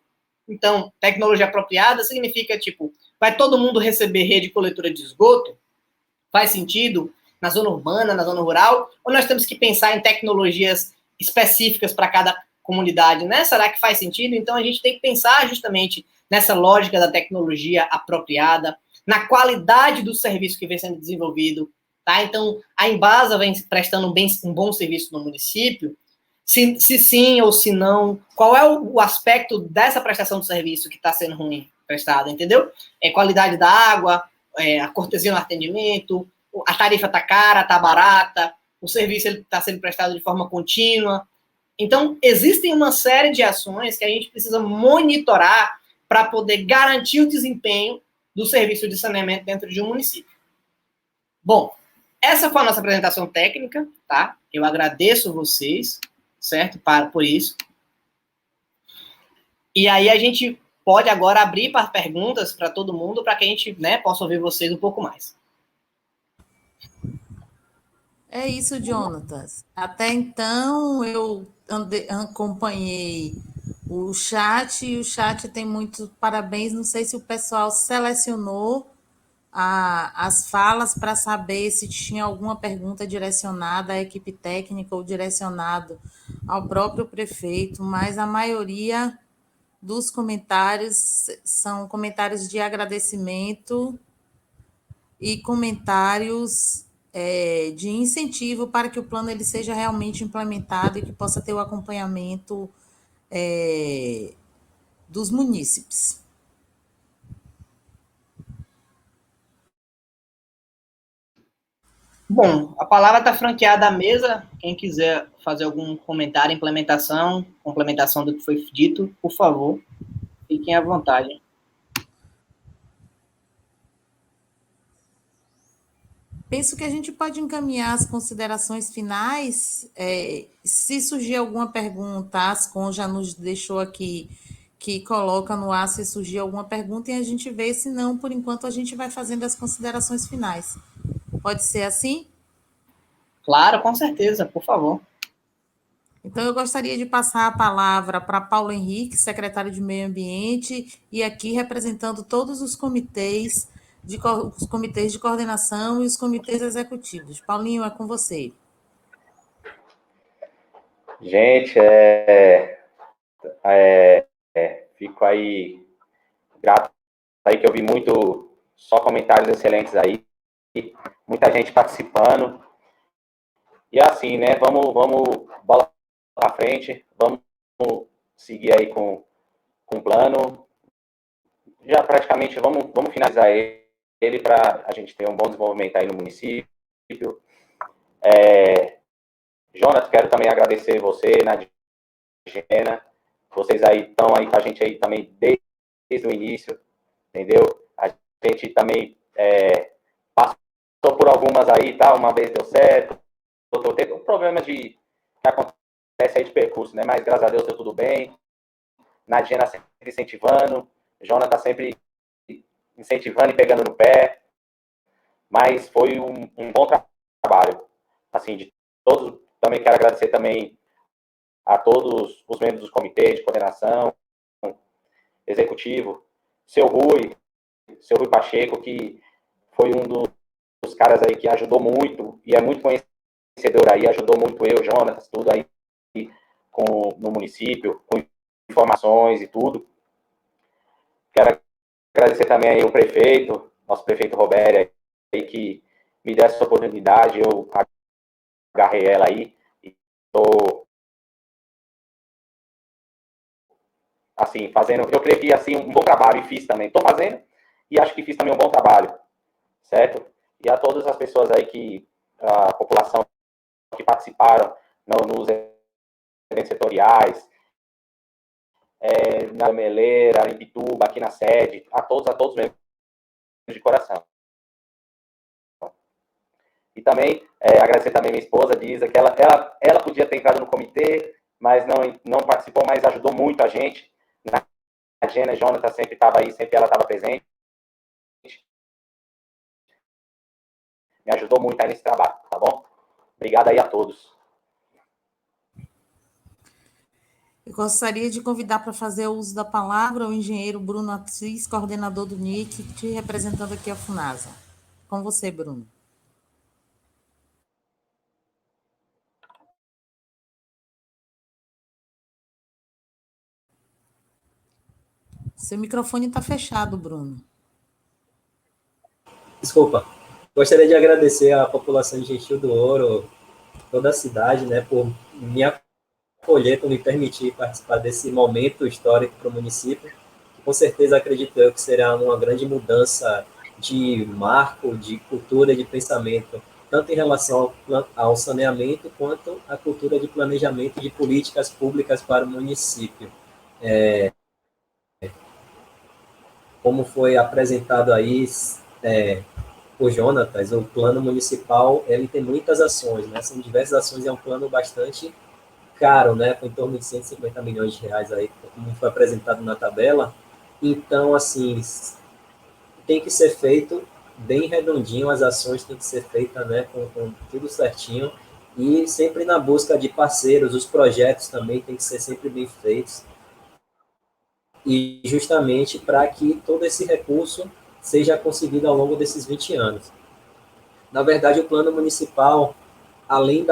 Então, tecnologia apropriada significa, tipo, vai todo mundo receber rede de coletora de esgoto? Faz sentido? Na zona urbana, na zona rural, ou nós temos que pensar em tecnologias específicas para cada comunidade, né? Será que faz sentido? Então, a gente tem que pensar justamente nessa lógica da tecnologia apropriada, na qualidade do serviço que vem sendo desenvolvido, tá? Então, a Embasa vem prestando um bom serviço no município, se sim ou se não, qual é o aspecto dessa prestação de serviço que está sendo ruim prestado, entendeu? Qualidade da água, a cortesia no atendimento, a tarifa está cara, está barata, o serviço está sendo prestado de forma contínua. Então, existem uma série de ações que a gente precisa monitorar para poder garantir o desempenho do serviço de saneamento dentro de um município. Bom, essa foi a nossa apresentação técnica, tá? Eu agradeço vocês, certo? Por isso. E aí a gente pode agora abrir para perguntas para todo mundo, para que a gente, né, possa ouvir vocês um pouco mais. É isso, Jonatas. Até então, eu acompanhei o chat, e o chat tem muitos parabéns. Não sei se o pessoal selecionou as falas para saber se tinha alguma pergunta direcionada à equipe técnica ou direcionado ao próprio prefeito, mas a maioria dos comentários são comentários de agradecimento e comentários de incentivo para que o plano ele seja realmente implementado e que possa ter o acompanhamento dos munícipes. Bom, a palavra está franqueada à mesa. Quem quiser fazer algum comentário, complementação do que foi dito, por favor, fiquem à vontade. Penso que a gente pode encaminhar as considerações finais. Se surgir alguma pergunta, a Ascom já nos deixou aqui, que coloca no ar se surgir alguma pergunta e a gente vê, se não, por enquanto a gente vai fazendo as considerações finais. Pode ser assim? Claro, com certeza, por favor. Então, eu gostaria de passar a palavra para Paulo Henrique, secretário de Meio Ambiente, e aqui representando todos os comitês de coordenação e os comitês executivos. Paulinho, é com você. Gente, fico aí grato aí que eu vi só comentários excelentes aí, muita gente participando. E assim, né, vamos bola para frente, vamos seguir aí com o plano. Já praticamente vamos finalizar ele para a gente ter um bom desenvolvimento aí no município. Jonas, quero também agradecer você, Nadina, vocês aí estão aí com a gente aí também desde o início, entendeu? A gente também passou por algumas aí, tá? Uma vez deu certo, outro teve um problema que acontece aí de percurso, né? Mas graças a Deus deu tudo bem. Nadina sempre incentivando, Jonas tá sempre incentivando e pegando no pé, mas foi um bom trabalho, assim, de todos. Também quero agradecer também a todos os membros dos comitês de coordenação, executivo, seu Rui Pacheco, que foi um dos caras aí que ajudou muito, e é muito conhecedor aí, ajudou muito eu, Jonas, tudo aí no município, com informações e tudo. Quero agradecer também aí o prefeito, nosso prefeito Roberto, aí, que me deu essa oportunidade, eu agarrei ela aí, e estou assim, fazendo, eu creio que assim, um bom trabalho, e fiz também, estou fazendo, e acho que fiz também um bom trabalho, certo? E a todas as pessoas aí a população que participaram nos eventos setoriais, na Meleira, em Bituba, aqui na sede, a todos mesmo, de coração. E também, agradecer também minha esposa, Disa, que ela podia ter entrado no comitê, mas não participou, mas ajudou muito a gente. A Jena, Jonathan sempre estava aí, sempre ela estava presente. Me ajudou muito aí nesse trabalho, tá bom? Obrigado aí a todos. Eu gostaria de convidar para fazer o uso da palavra o engenheiro Bruno Assis, coordenador do NIC, te representando aqui a FUNASA. Com você, Bruno. Seu microfone está fechado, Bruno. Desculpa. Gostaria de agradecer à população de Gentil do Ouro, toda a cidade, né, por me acolher, por me permitir participar desse momento histórico para o município. Com certeza acredito eu que será uma grande mudança de marco, de cultura, de pensamento, tanto em relação ao saneamento, quanto à cultura de planejamento de políticas públicas para o município. Como foi apresentado aí por Jonatas, o plano municipal ele tem muitas ações, né? São diversas ações, é um plano bastante caro, né? Com em torno de 150 milhões de reais aí, como foi apresentado na tabela. Então, assim, tem que ser feito bem redondinho, as ações têm que ser feitas, né, com tudo certinho, e sempre na busca de parceiros, os projetos também têm que ser sempre bem feitos, e justamente para que todo esse recurso seja conseguido ao longo desses 20 anos. Na verdade, o plano municipal, além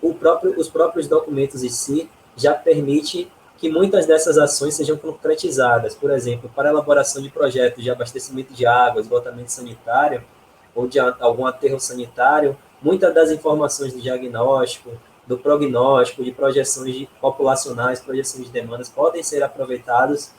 os próprios documentos em si, já permite que muitas dessas ações sejam concretizadas. Por exemplo, para a elaboração de projetos de abastecimento de água, esgotamento sanitário, ou de algum aterro sanitário, muitas das informações do diagnóstico, do prognóstico, de projeções populacionais, projeções de demandas, podem ser aproveitadas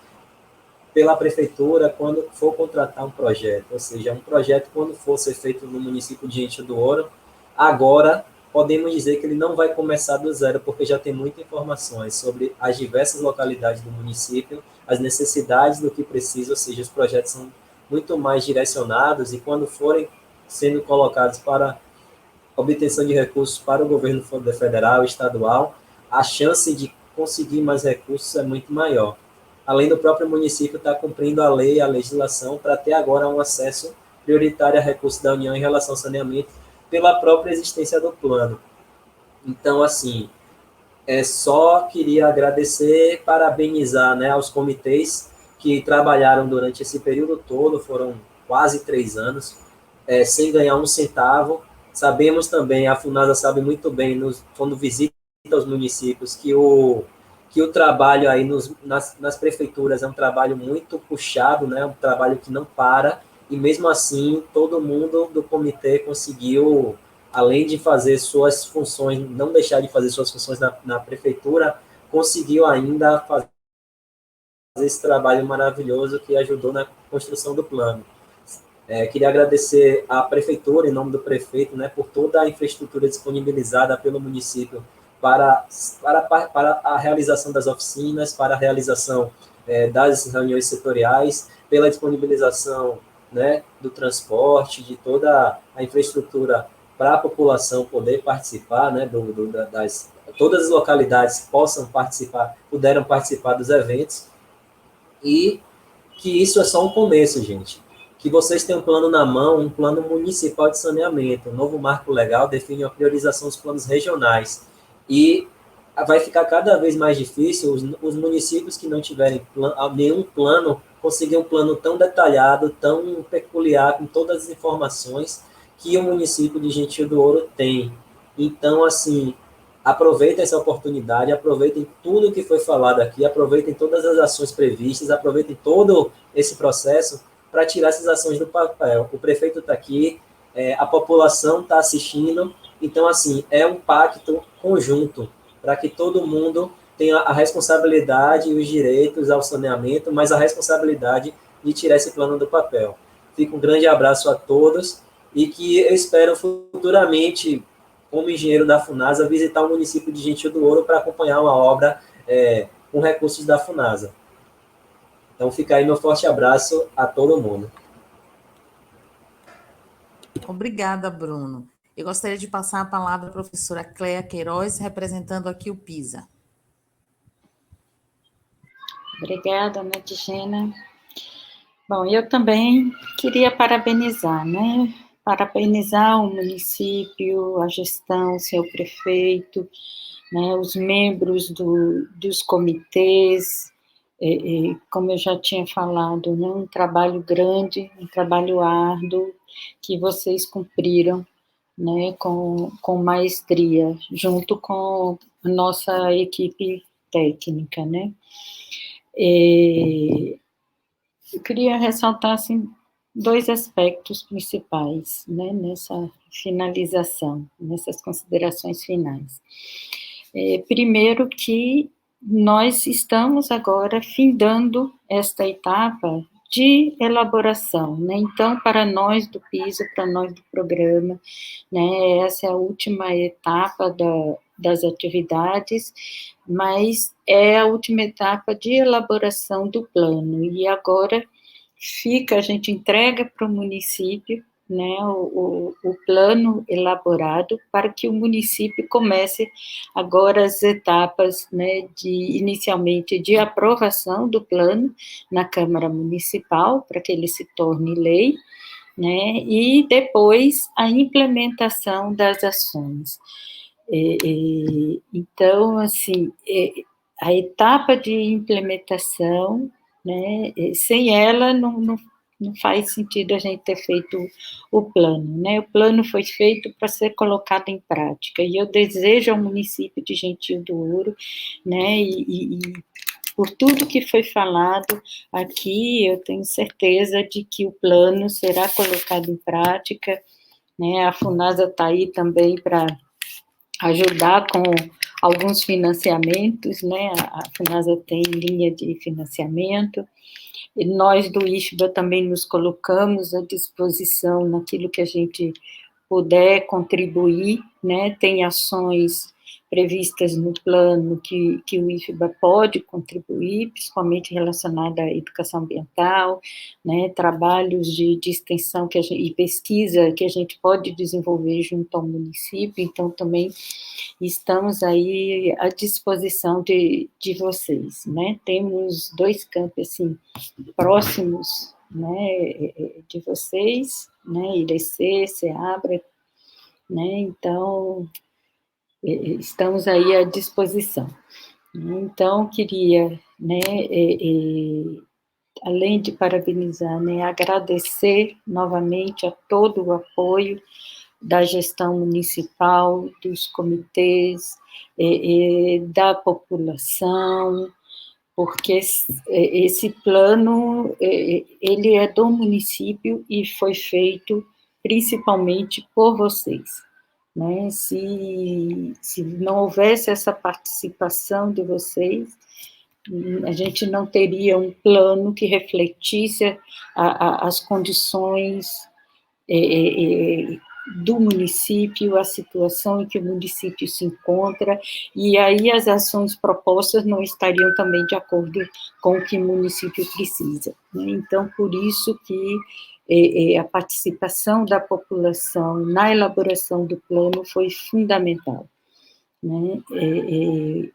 pela prefeitura quando for contratar um projeto. Ou seja, um projeto, quando for ser feito no município de Gentil do Ouro, agora podemos dizer que ele não vai começar do zero, porque já tem muitas informações sobre as diversas localidades do município, as necessidades do que precisa, ou seja, os projetos são muito mais direcionados, e quando forem sendo colocados para obtenção de recursos para o governo federal e estadual, a chance de conseguir mais recursos é muito maior. Além do próprio município estar cumprindo a lei, a legislação, para ter agora um acesso prioritário a recursos da União em relação ao saneamento, pela própria existência do plano. Então, assim, só queria agradecer, parabenizar, né, aos comitês que trabalharam durante esse período todo, foram quase 3 anos, sem ganhar um centavo. Sabemos também, a FUNASA sabe muito bem, quando visita dito aos municípios que o trabalho aí nas prefeituras é um trabalho muito puxado, né? Um trabalho que não para, e mesmo assim todo mundo do comitê conseguiu, além de fazer suas funções, não deixar de fazer suas funções na prefeitura, conseguiu ainda fazer esse trabalho maravilhoso que ajudou na construção do plano. Queria agradecer à prefeitura, em nome do prefeito, né, por toda a infraestrutura disponibilizada pelo município para a realização das oficinas, para a realização das reuniões setoriais, pela disponibilização, né, do transporte, de toda a infraestrutura para a população poder participar, né, todas as localidades puderam participar dos eventos, e que isso é só um começo, gente. Que vocês têm um plano na mão, um plano municipal de saneamento. O novo marco legal define a priorização dos planos regionais. E vai ficar cada vez mais difícil os municípios que não tiverem nenhum plano conseguir um plano tão detalhado, tão peculiar, com todas as informações que o município de Gentil do Ouro tem. Então, assim, aproveitem essa oportunidade, aproveitem tudo que foi falado aqui, aproveitem todas as ações previstas, aproveitem todo esse processo para tirar essas ações do papel. O prefeito está aqui, a população está assistindo, então, assim, é um pacto conjunto para que todo mundo tenha a responsabilidade e os direitos ao saneamento, mas a responsabilidade de tirar esse plano do papel. Fica um grande abraço a todos e que eu espero futuramente, como engenheiro da FUNASA, visitar o município de Gentil do Ouro para acompanhar uma obra com recursos da FUNASA. Então, fica aí meu forte abraço a todo mundo. Obrigada, Bruno. Eu gostaria de passar a palavra à professora Cléa Queiroz, representando aqui o PISA. Obrigada, Nadigena. Bom, eu também queria parabenizar, né? Parabenizar o município, a gestão, o seu prefeito, né, os membros dos comitês, como eu já tinha falado, né, um trabalho grande, um trabalho árduo, que vocês cumpriram, né, com maestria, junto com a nossa equipe técnica, né. Eu queria ressaltar, assim, 2 aspectos principais, né, nessa finalização, nessas considerações finais. Primeiro que nós estamos agora findando esta etapa de elaboração, né? Então, para nós do PISA, para nós do programa, né, essa é a última etapa das atividades, mas é a última etapa de elaboração do plano, e agora a gente entrega para o município, né, o plano elaborado, para que o município comece agora as etapas, né, inicialmente de aprovação do plano na Câmara Municipal, para que ele se torne lei, né, e depois a implementação das ações. Então, assim, a etapa de implementação, né, sem ela não faz sentido a gente ter feito o plano, né? O plano foi feito para ser colocado em prática, e eu desejo ao município de Gentil do Ouro, né, e por tudo que foi falado aqui, eu tenho certeza de que o plano será colocado em prática, né? A FUNASA está aí também para ajudar com alguns financiamentos, né? A FUNASA tem linha de financiamento, e nós do IFBA também nos colocamos à disposição naquilo que a gente puder contribuir, né? Tem ações previstas no plano que o IFBA pode contribuir, principalmente relacionada à educação ambiental, né? Trabalhos de extensão e pesquisa que a gente pode desenvolver junto ao município, então também estamos aí à disposição de vocês, né? Temos 2 campos, assim, próximos, né, de vocês, né, IDC, SEABRA, né, então, estamos aí à disposição. Então, queria, né, além de parabenizar, né, agradecer novamente a todo o apoio da gestão municipal, dos comitês, da população, porque esse plano, ele é do município e foi feito principalmente por vocês, né? Se não houvesse essa participação de vocês, a gente não teria um plano que refletisse as condições do município, a situação em que o município se encontra, e aí as ações propostas não estariam também de acordo com o que o município precisa, né? Então, por isso que a participação da população na elaboração do plano foi fundamental, né?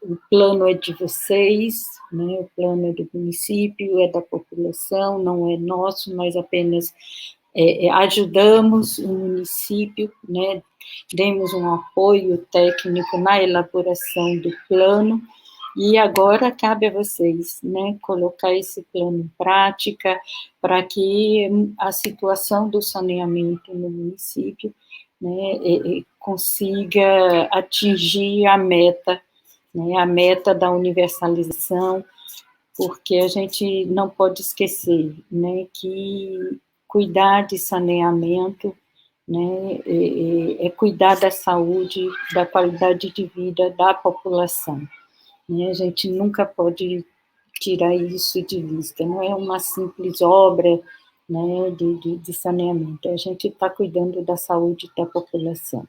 O plano é de vocês, né? O plano é do município, é da população, não é nosso, nós apenas ajudamos o município, né? Demos um apoio técnico na elaboração do plano, e agora cabe a vocês, né, colocar esse plano em prática para que a situação do saneamento no município, né, consiga atingir a meta, né, a meta da universalização, porque a gente não pode esquecer, né, que cuidar de saneamento, né, é cuidar da saúde, da qualidade de vida da população, né? A gente nunca pode tirar isso de vista, não é uma simples obra, né, de saneamento, a gente está cuidando da saúde da população.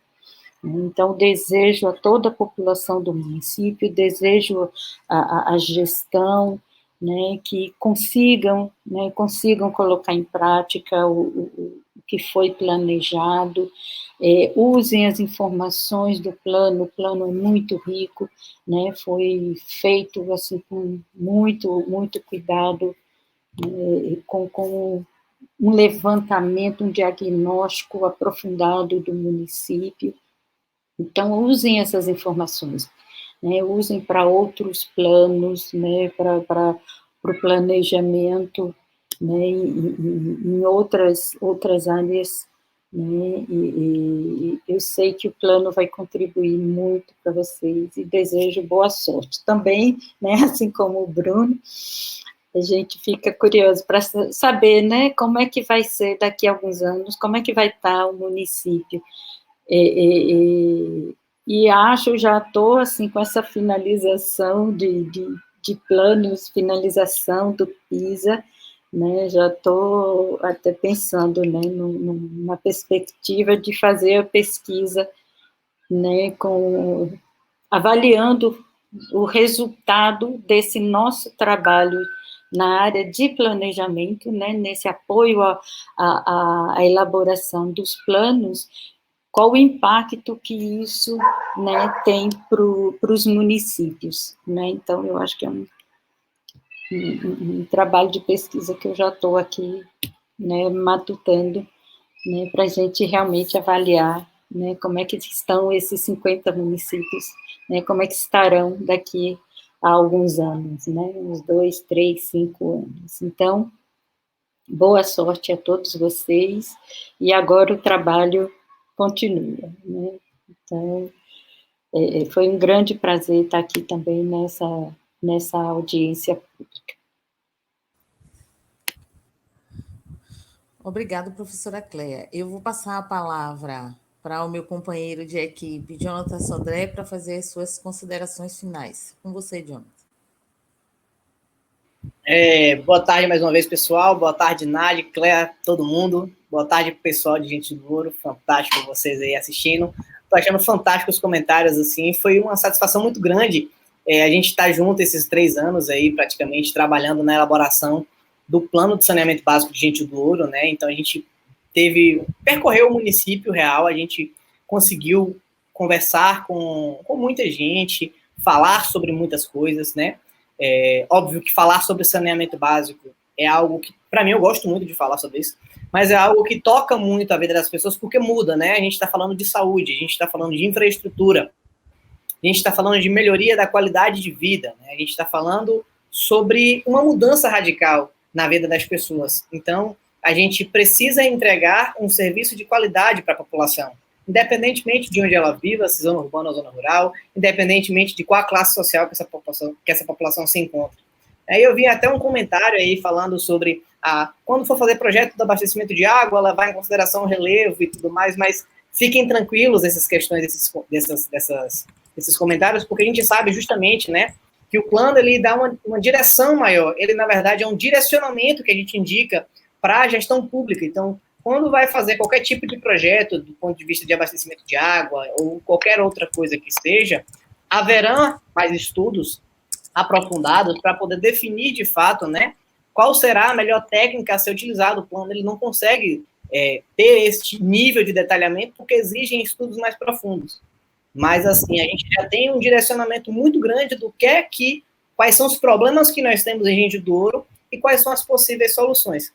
Então, desejo a toda a população do município, desejo a gestão, né, que consigam colocar em prática o que foi planejado, usem as informações do plano, o plano é muito rico, né, foi feito assim, com muito cuidado, com um levantamento, um diagnóstico aprofundado do município. Então, usem essas informações, né, usem para outros planos, né, para o planejamento, né, em outras áreas, né, e eu sei que o plano vai contribuir muito para vocês, e desejo boa sorte. Também, né, assim como o Bruno, a gente fica curioso para saber, né, como é que vai ser daqui a alguns anos, como é que vai estar o município. E acho, já estou assim, com essa finalização de planos, finalização do PISA, né, já estou até pensando, né, numa perspectiva de fazer a pesquisa, né, avaliando o resultado desse nosso trabalho na área de planejamento, né, nesse apoio à elaboração dos planos, qual o impacto que isso, né, tem para os municípios, né? Então, eu acho que é um trabalho de pesquisa que eu já estou aqui, né, matutando, né, para a gente realmente avaliar, né, como é que estão esses 50 municípios, né, como é que estarão daqui a alguns anos, né, uns 2, 3, 5 anos. Então, boa sorte a todos vocês, e agora o trabalho continua, né? Então, foi um grande prazer estar aqui também nessa audiência pública. Obrigada, professora Cléa. Eu vou passar a palavra para o meu companheiro de equipe, Jonathan Sodré, para fazer as suas considerações finais. Com você, Jonathan. Boa tarde mais uma vez, pessoal. Boa tarde, Nádia, Cléa, todo mundo. Boa tarde, pessoal de Gente do Ouro. Fantástico vocês aí assistindo. Estou achando fantástico os comentários, assim. Foi uma satisfação muito grande a gente estar junto esses 3 anos aí, praticamente, trabalhando na elaboração do plano de saneamento básico de Gente do Ouro, né? Então, a gente percorreu o município real, a gente conseguiu conversar com muita gente, falar sobre muitas coisas, né? Óbvio que falar sobre saneamento básico é algo que, para mim, eu gosto muito de falar sobre isso, mas é algo que toca muito a vida das pessoas, porque muda, né? A gente está falando de saúde, a gente está falando de infraestrutura, a gente está falando de melhoria da qualidade de vida, né? A gente está falando sobre uma mudança radical na vida das pessoas. Então, a gente precisa entregar um serviço de qualidade para a população. independentemente de onde ela viva, se zona urbana ou zona rural, independentemente de qual a classe social que essa população se encontra. Aí eu vi até um comentário aí falando sobre quando for fazer projeto de abastecimento de água, levar em consideração o relevo e tudo mais, mas fiquem tranquilos essas questões, desses comentários, porque a gente sabe justamente, né, que o plano ele dá uma direção maior, ele na verdade é um direcionamento que a gente indica para a gestão pública. Então, quando vai fazer qualquer tipo de projeto do ponto de vista de abastecimento de água ou qualquer outra coisa que seja, haverá mais estudos aprofundados para poder definir de fato, né, qual será a melhor técnica a ser utilizada. O plano ele não consegue ter este nível de detalhamento porque exigem estudos mais profundos. Mas, assim, a gente já tem um direcionamento muito grande do quais são os problemas que nós temos em Engenho do Ouro e quais são as possíveis soluções.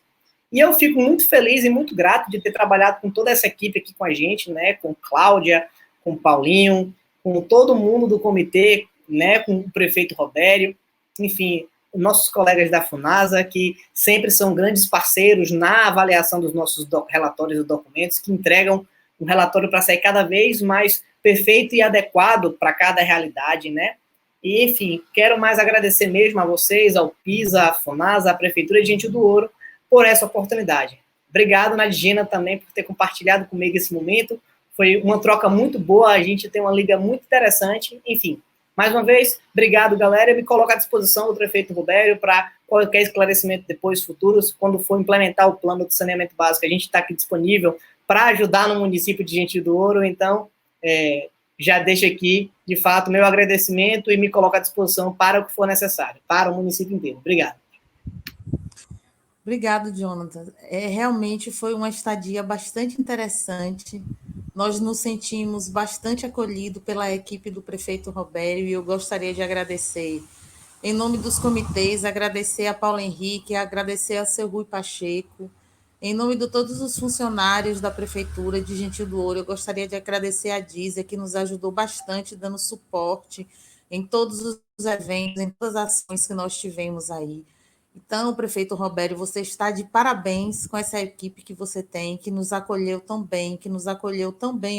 E eu fico muito feliz e muito grato de ter trabalhado com toda essa equipe aqui com a gente, né, com Cláudia, com Paulinho, com todo mundo do comitê, né, com o prefeito Robério, enfim, nossos colegas da FUNASA, que sempre são grandes parceiros na avaliação dos nossos relatórios e documentos, que entregam um relatório para sair cada vez mais perfeito e adequado para cada realidade, né? E, enfim, quero mais agradecer mesmo a vocês, ao PISA, à FUNASA, à Prefeitura de Engenho do Ouro, por essa oportunidade. Obrigado, Nadina, também, por ter compartilhado comigo esse momento. Foi uma troca muito boa, a gente tem uma liga muito interessante. Enfim, mais uma vez, obrigado, galera. Eu me coloco à disposição do prefeito Robério para qualquer esclarecimento depois, futuros, quando for implementar o plano de saneamento básico. A gente está aqui disponível para ajudar no município de Engenho do Ouro. Então, já deixo aqui, de fato, meu agradecimento e me coloco à disposição para o que for necessário, para o município inteiro. Obrigado. Obrigado, Jonathan. Realmente foi uma estadia bastante interessante. Nós nos sentimos bastante acolhidos pela equipe do prefeito Robério e eu gostaria de agradecer, em nome dos comitês, agradecer a Paulo Henrique, agradecer a seu Rui Pacheco, em nome de todos os funcionários da Prefeitura de Engenho do Ouro, eu gostaria de agradecer a Dízia, que nos ajudou bastante, dando suporte em todos os eventos, em todas as ações que nós tivemos aí. Então, prefeito Robério, você está de parabéns com essa equipe que você tem, que nos acolheu tão bem,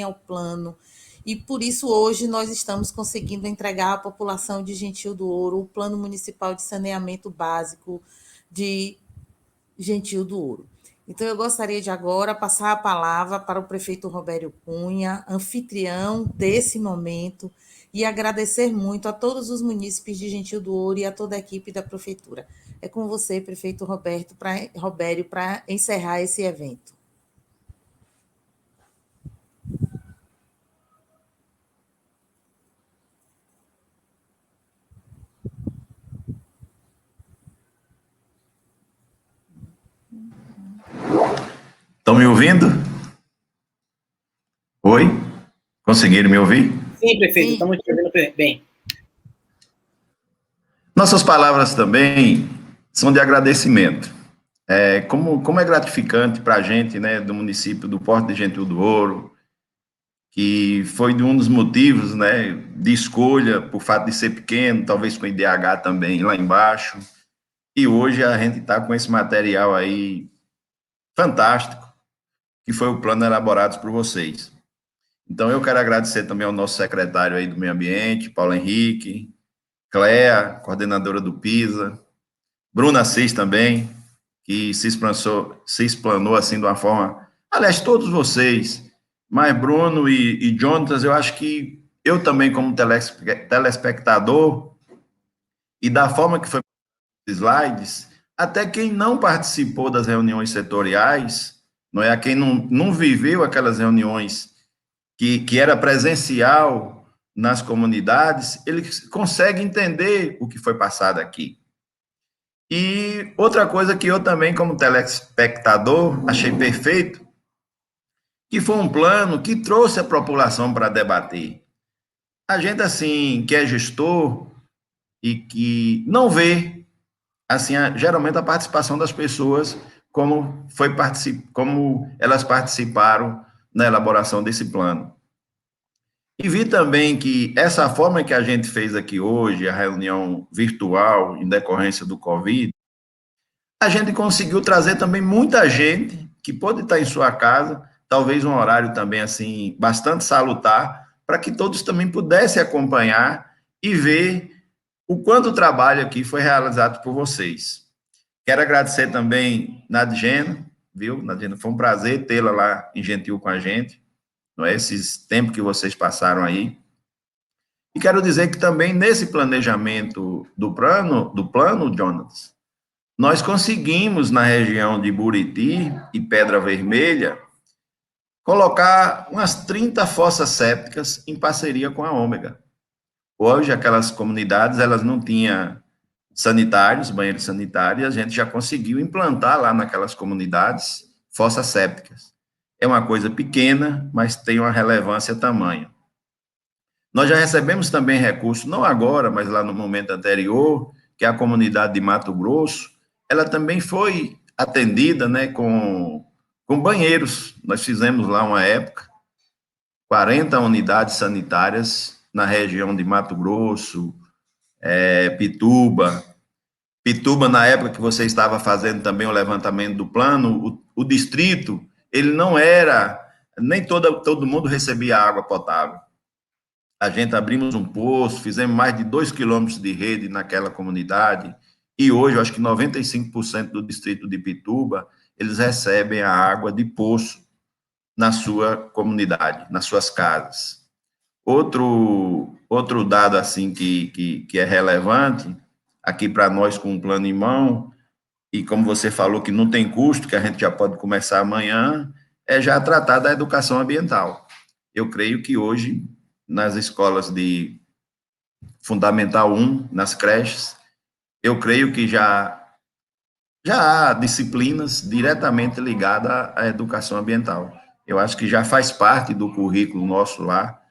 ao plano. E por isso, hoje, nós estamos conseguindo entregar à população de Engenho do Ouro o Plano Municipal de Saneamento Básico de Engenho do Ouro. Então, eu gostaria de agora passar a palavra para o prefeito Robério Cunha, anfitrião desse momento, e agradecer muito a todos os munícipes de Engenho do Ouro e a toda a equipe da prefeitura. É com você, prefeito Robério, para encerrar esse evento. Estão me ouvindo? Oi? Conseguiram me ouvir? Sim, prefeito, estamos te ouvindo bem. Nossas palavras também são de agradecimento. Como é gratificante para a gente, né, do município do Porto de Engenho do Ouro, que foi um dos motivos, né, de escolha, por fato de ser pequeno, talvez com IDH também lá embaixo, e hoje a gente está com esse material aí fantástico, que foi o plano elaborado por vocês. Então, eu quero agradecer também ao nosso secretário aí do Meio Ambiente, Paulo Henrique, Cléa, coordenadora do PISA, Bruna Assis também, que se explanou assim de uma forma... Aliás, todos vocês, mas Bruno e Jonatas, eu acho que eu também, como telespectador, e da forma que foi os slides, até quem não participou das reuniões setoriais, não é? Quem não viveu aquelas reuniões que era presencial nas comunidades, ele consegue entender o que foi passado aqui. E outra coisa que eu também, como telespectador, achei perfeito, que foi um plano que trouxe a população para debater. A gente, assim, que é gestor e que não vê, assim, geralmente a participação das pessoas como elas participaram na elaboração desse plano. E vi também que essa forma que a gente fez aqui hoje, a reunião virtual, em decorrência do Covid, a gente conseguiu trazer também muita gente que pode estar em sua casa, talvez um horário também, assim, bastante salutar, para que todos também pudessem acompanhar e ver o quanto o trabalho aqui foi realizado por vocês. Quero agradecer também Nadjena, viu? Nadjena, foi um prazer tê-la lá em Gentil com a gente, não é? Esses tempos que vocês passaram aí. E quero dizer que também nesse planejamento do plano, Jonas, nós conseguimos na região de Buriti e Pedra Vermelha colocar umas 30 fossas sépticas em parceria com a Ômega. Hoje, aquelas comunidades, elas não tinham sanitários, banheiros sanitários, a gente já conseguiu implantar lá naquelas comunidades fossas sépticas. É uma coisa pequena, mas tem uma relevância tamanho. Nós já recebemos também recursos, não agora, mas lá no momento anterior, que é a comunidade de Mato Grosso, ela também foi atendida, né, com banheiros. Nós fizemos lá uma época, 40 unidades sanitárias na região de Mato Grosso, Pituba. Pituba, na época que você estava fazendo também o levantamento do plano, o distrito, ele não era, nem todo mundo recebia água potável. A gente abrimos um poço, fizemos mais de 2 quilômetros de rede naquela comunidade, e hoje, eu acho que 95% do distrito de Pituba, eles recebem a água de poço na sua comunidade, nas suas casas. Outro dado, assim, que é relevante, aqui para nós com o plano em mão, e como você falou que não tem custo, que a gente já pode começar amanhã, é já tratar da educação ambiental. Eu creio que hoje, nas escolas de Fundamental 1, nas creches, eu creio que já há disciplinas diretamente ligadas à educação ambiental. Eu acho que já faz parte do currículo nosso lá,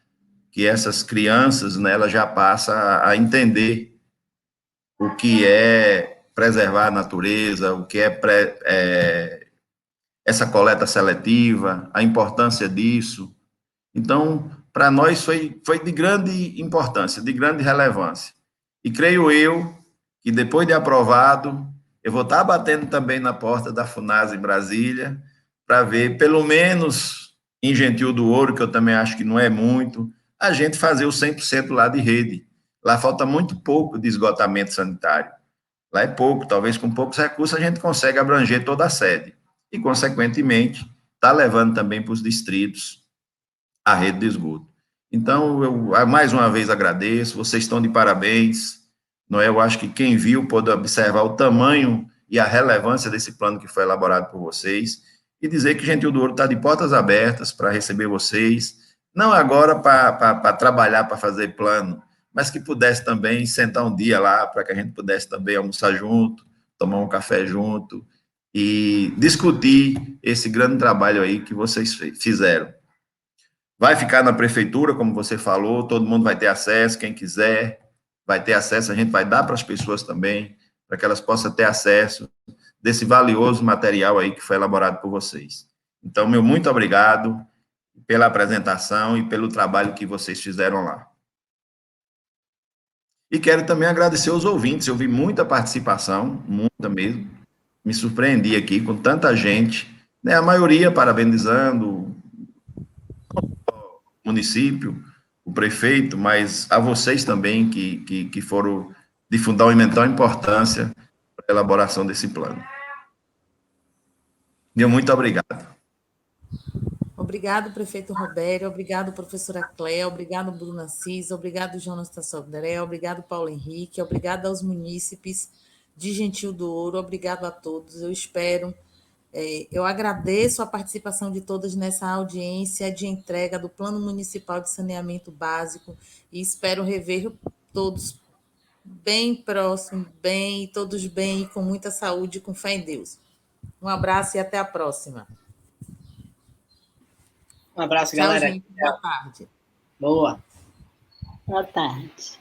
que essas crianças, né, elas já passam a entender o que é preservar a natureza, o que é essa coleta seletiva, a importância disso. Então, para nós foi de grande importância, de grande relevância. E creio eu que depois de aprovado, eu vou estar batendo também na porta da FUNASA em Brasília, para ver, pelo menos em Gentil do Ouro, que eu também acho que não é muito, a gente fazer o 100% lá de rede. Lá falta muito pouco de esgotamento sanitário. Lá é pouco, talvez com poucos recursos a gente consegue abranger toda a sede. E, consequentemente, está levando também para os distritos a rede de esgoto. Então, eu mais uma vez agradeço, vocês estão de parabéns, não é? Eu acho que quem viu pode observar o tamanho e a relevância desse plano que foi elaborado por vocês, e dizer que Gentil do Ouro está de portas abertas para receber vocês, não agora para trabalhar, para fazer plano, mas que pudesse também sentar um dia lá, para que a gente pudesse também almoçar junto, tomar um café junto, e discutir esse grande trabalho aí que vocês fizeram. Vai ficar na prefeitura, como você falou, todo mundo vai ter acesso, quem quiser vai ter acesso, a gente vai dar para as pessoas também, para que elas possam ter acesso desse valioso material aí que foi elaborado por vocês. Então, meu muito obrigado pela apresentação e pelo trabalho que vocês fizeram lá. E quero também agradecer aos ouvintes, eu vi muita participação, muita mesmo, me surpreendi aqui com tanta gente, né, a maioria parabenizando o município, o prefeito, mas a vocês também que foram de fundamental importância para a elaboração desse plano. Meu muito obrigado. Obrigado, prefeito Robério, obrigado, professora Cléa, obrigado, Bruna Cisa, obrigado, Jonas Sodré, obrigado, Paulo Henrique, obrigado aos munícipes de Gentil do Ouro, obrigado a todos, eu agradeço a participação de todos nessa audiência de entrega do Plano Municipal de Saneamento Básico e espero rever todos bem próximos, todos bem e com muita saúde e com fé em Deus. Um abraço e até a próxima. Um abraço, Tchau, galera. gente. Boa tarde. Boa. Boa tarde.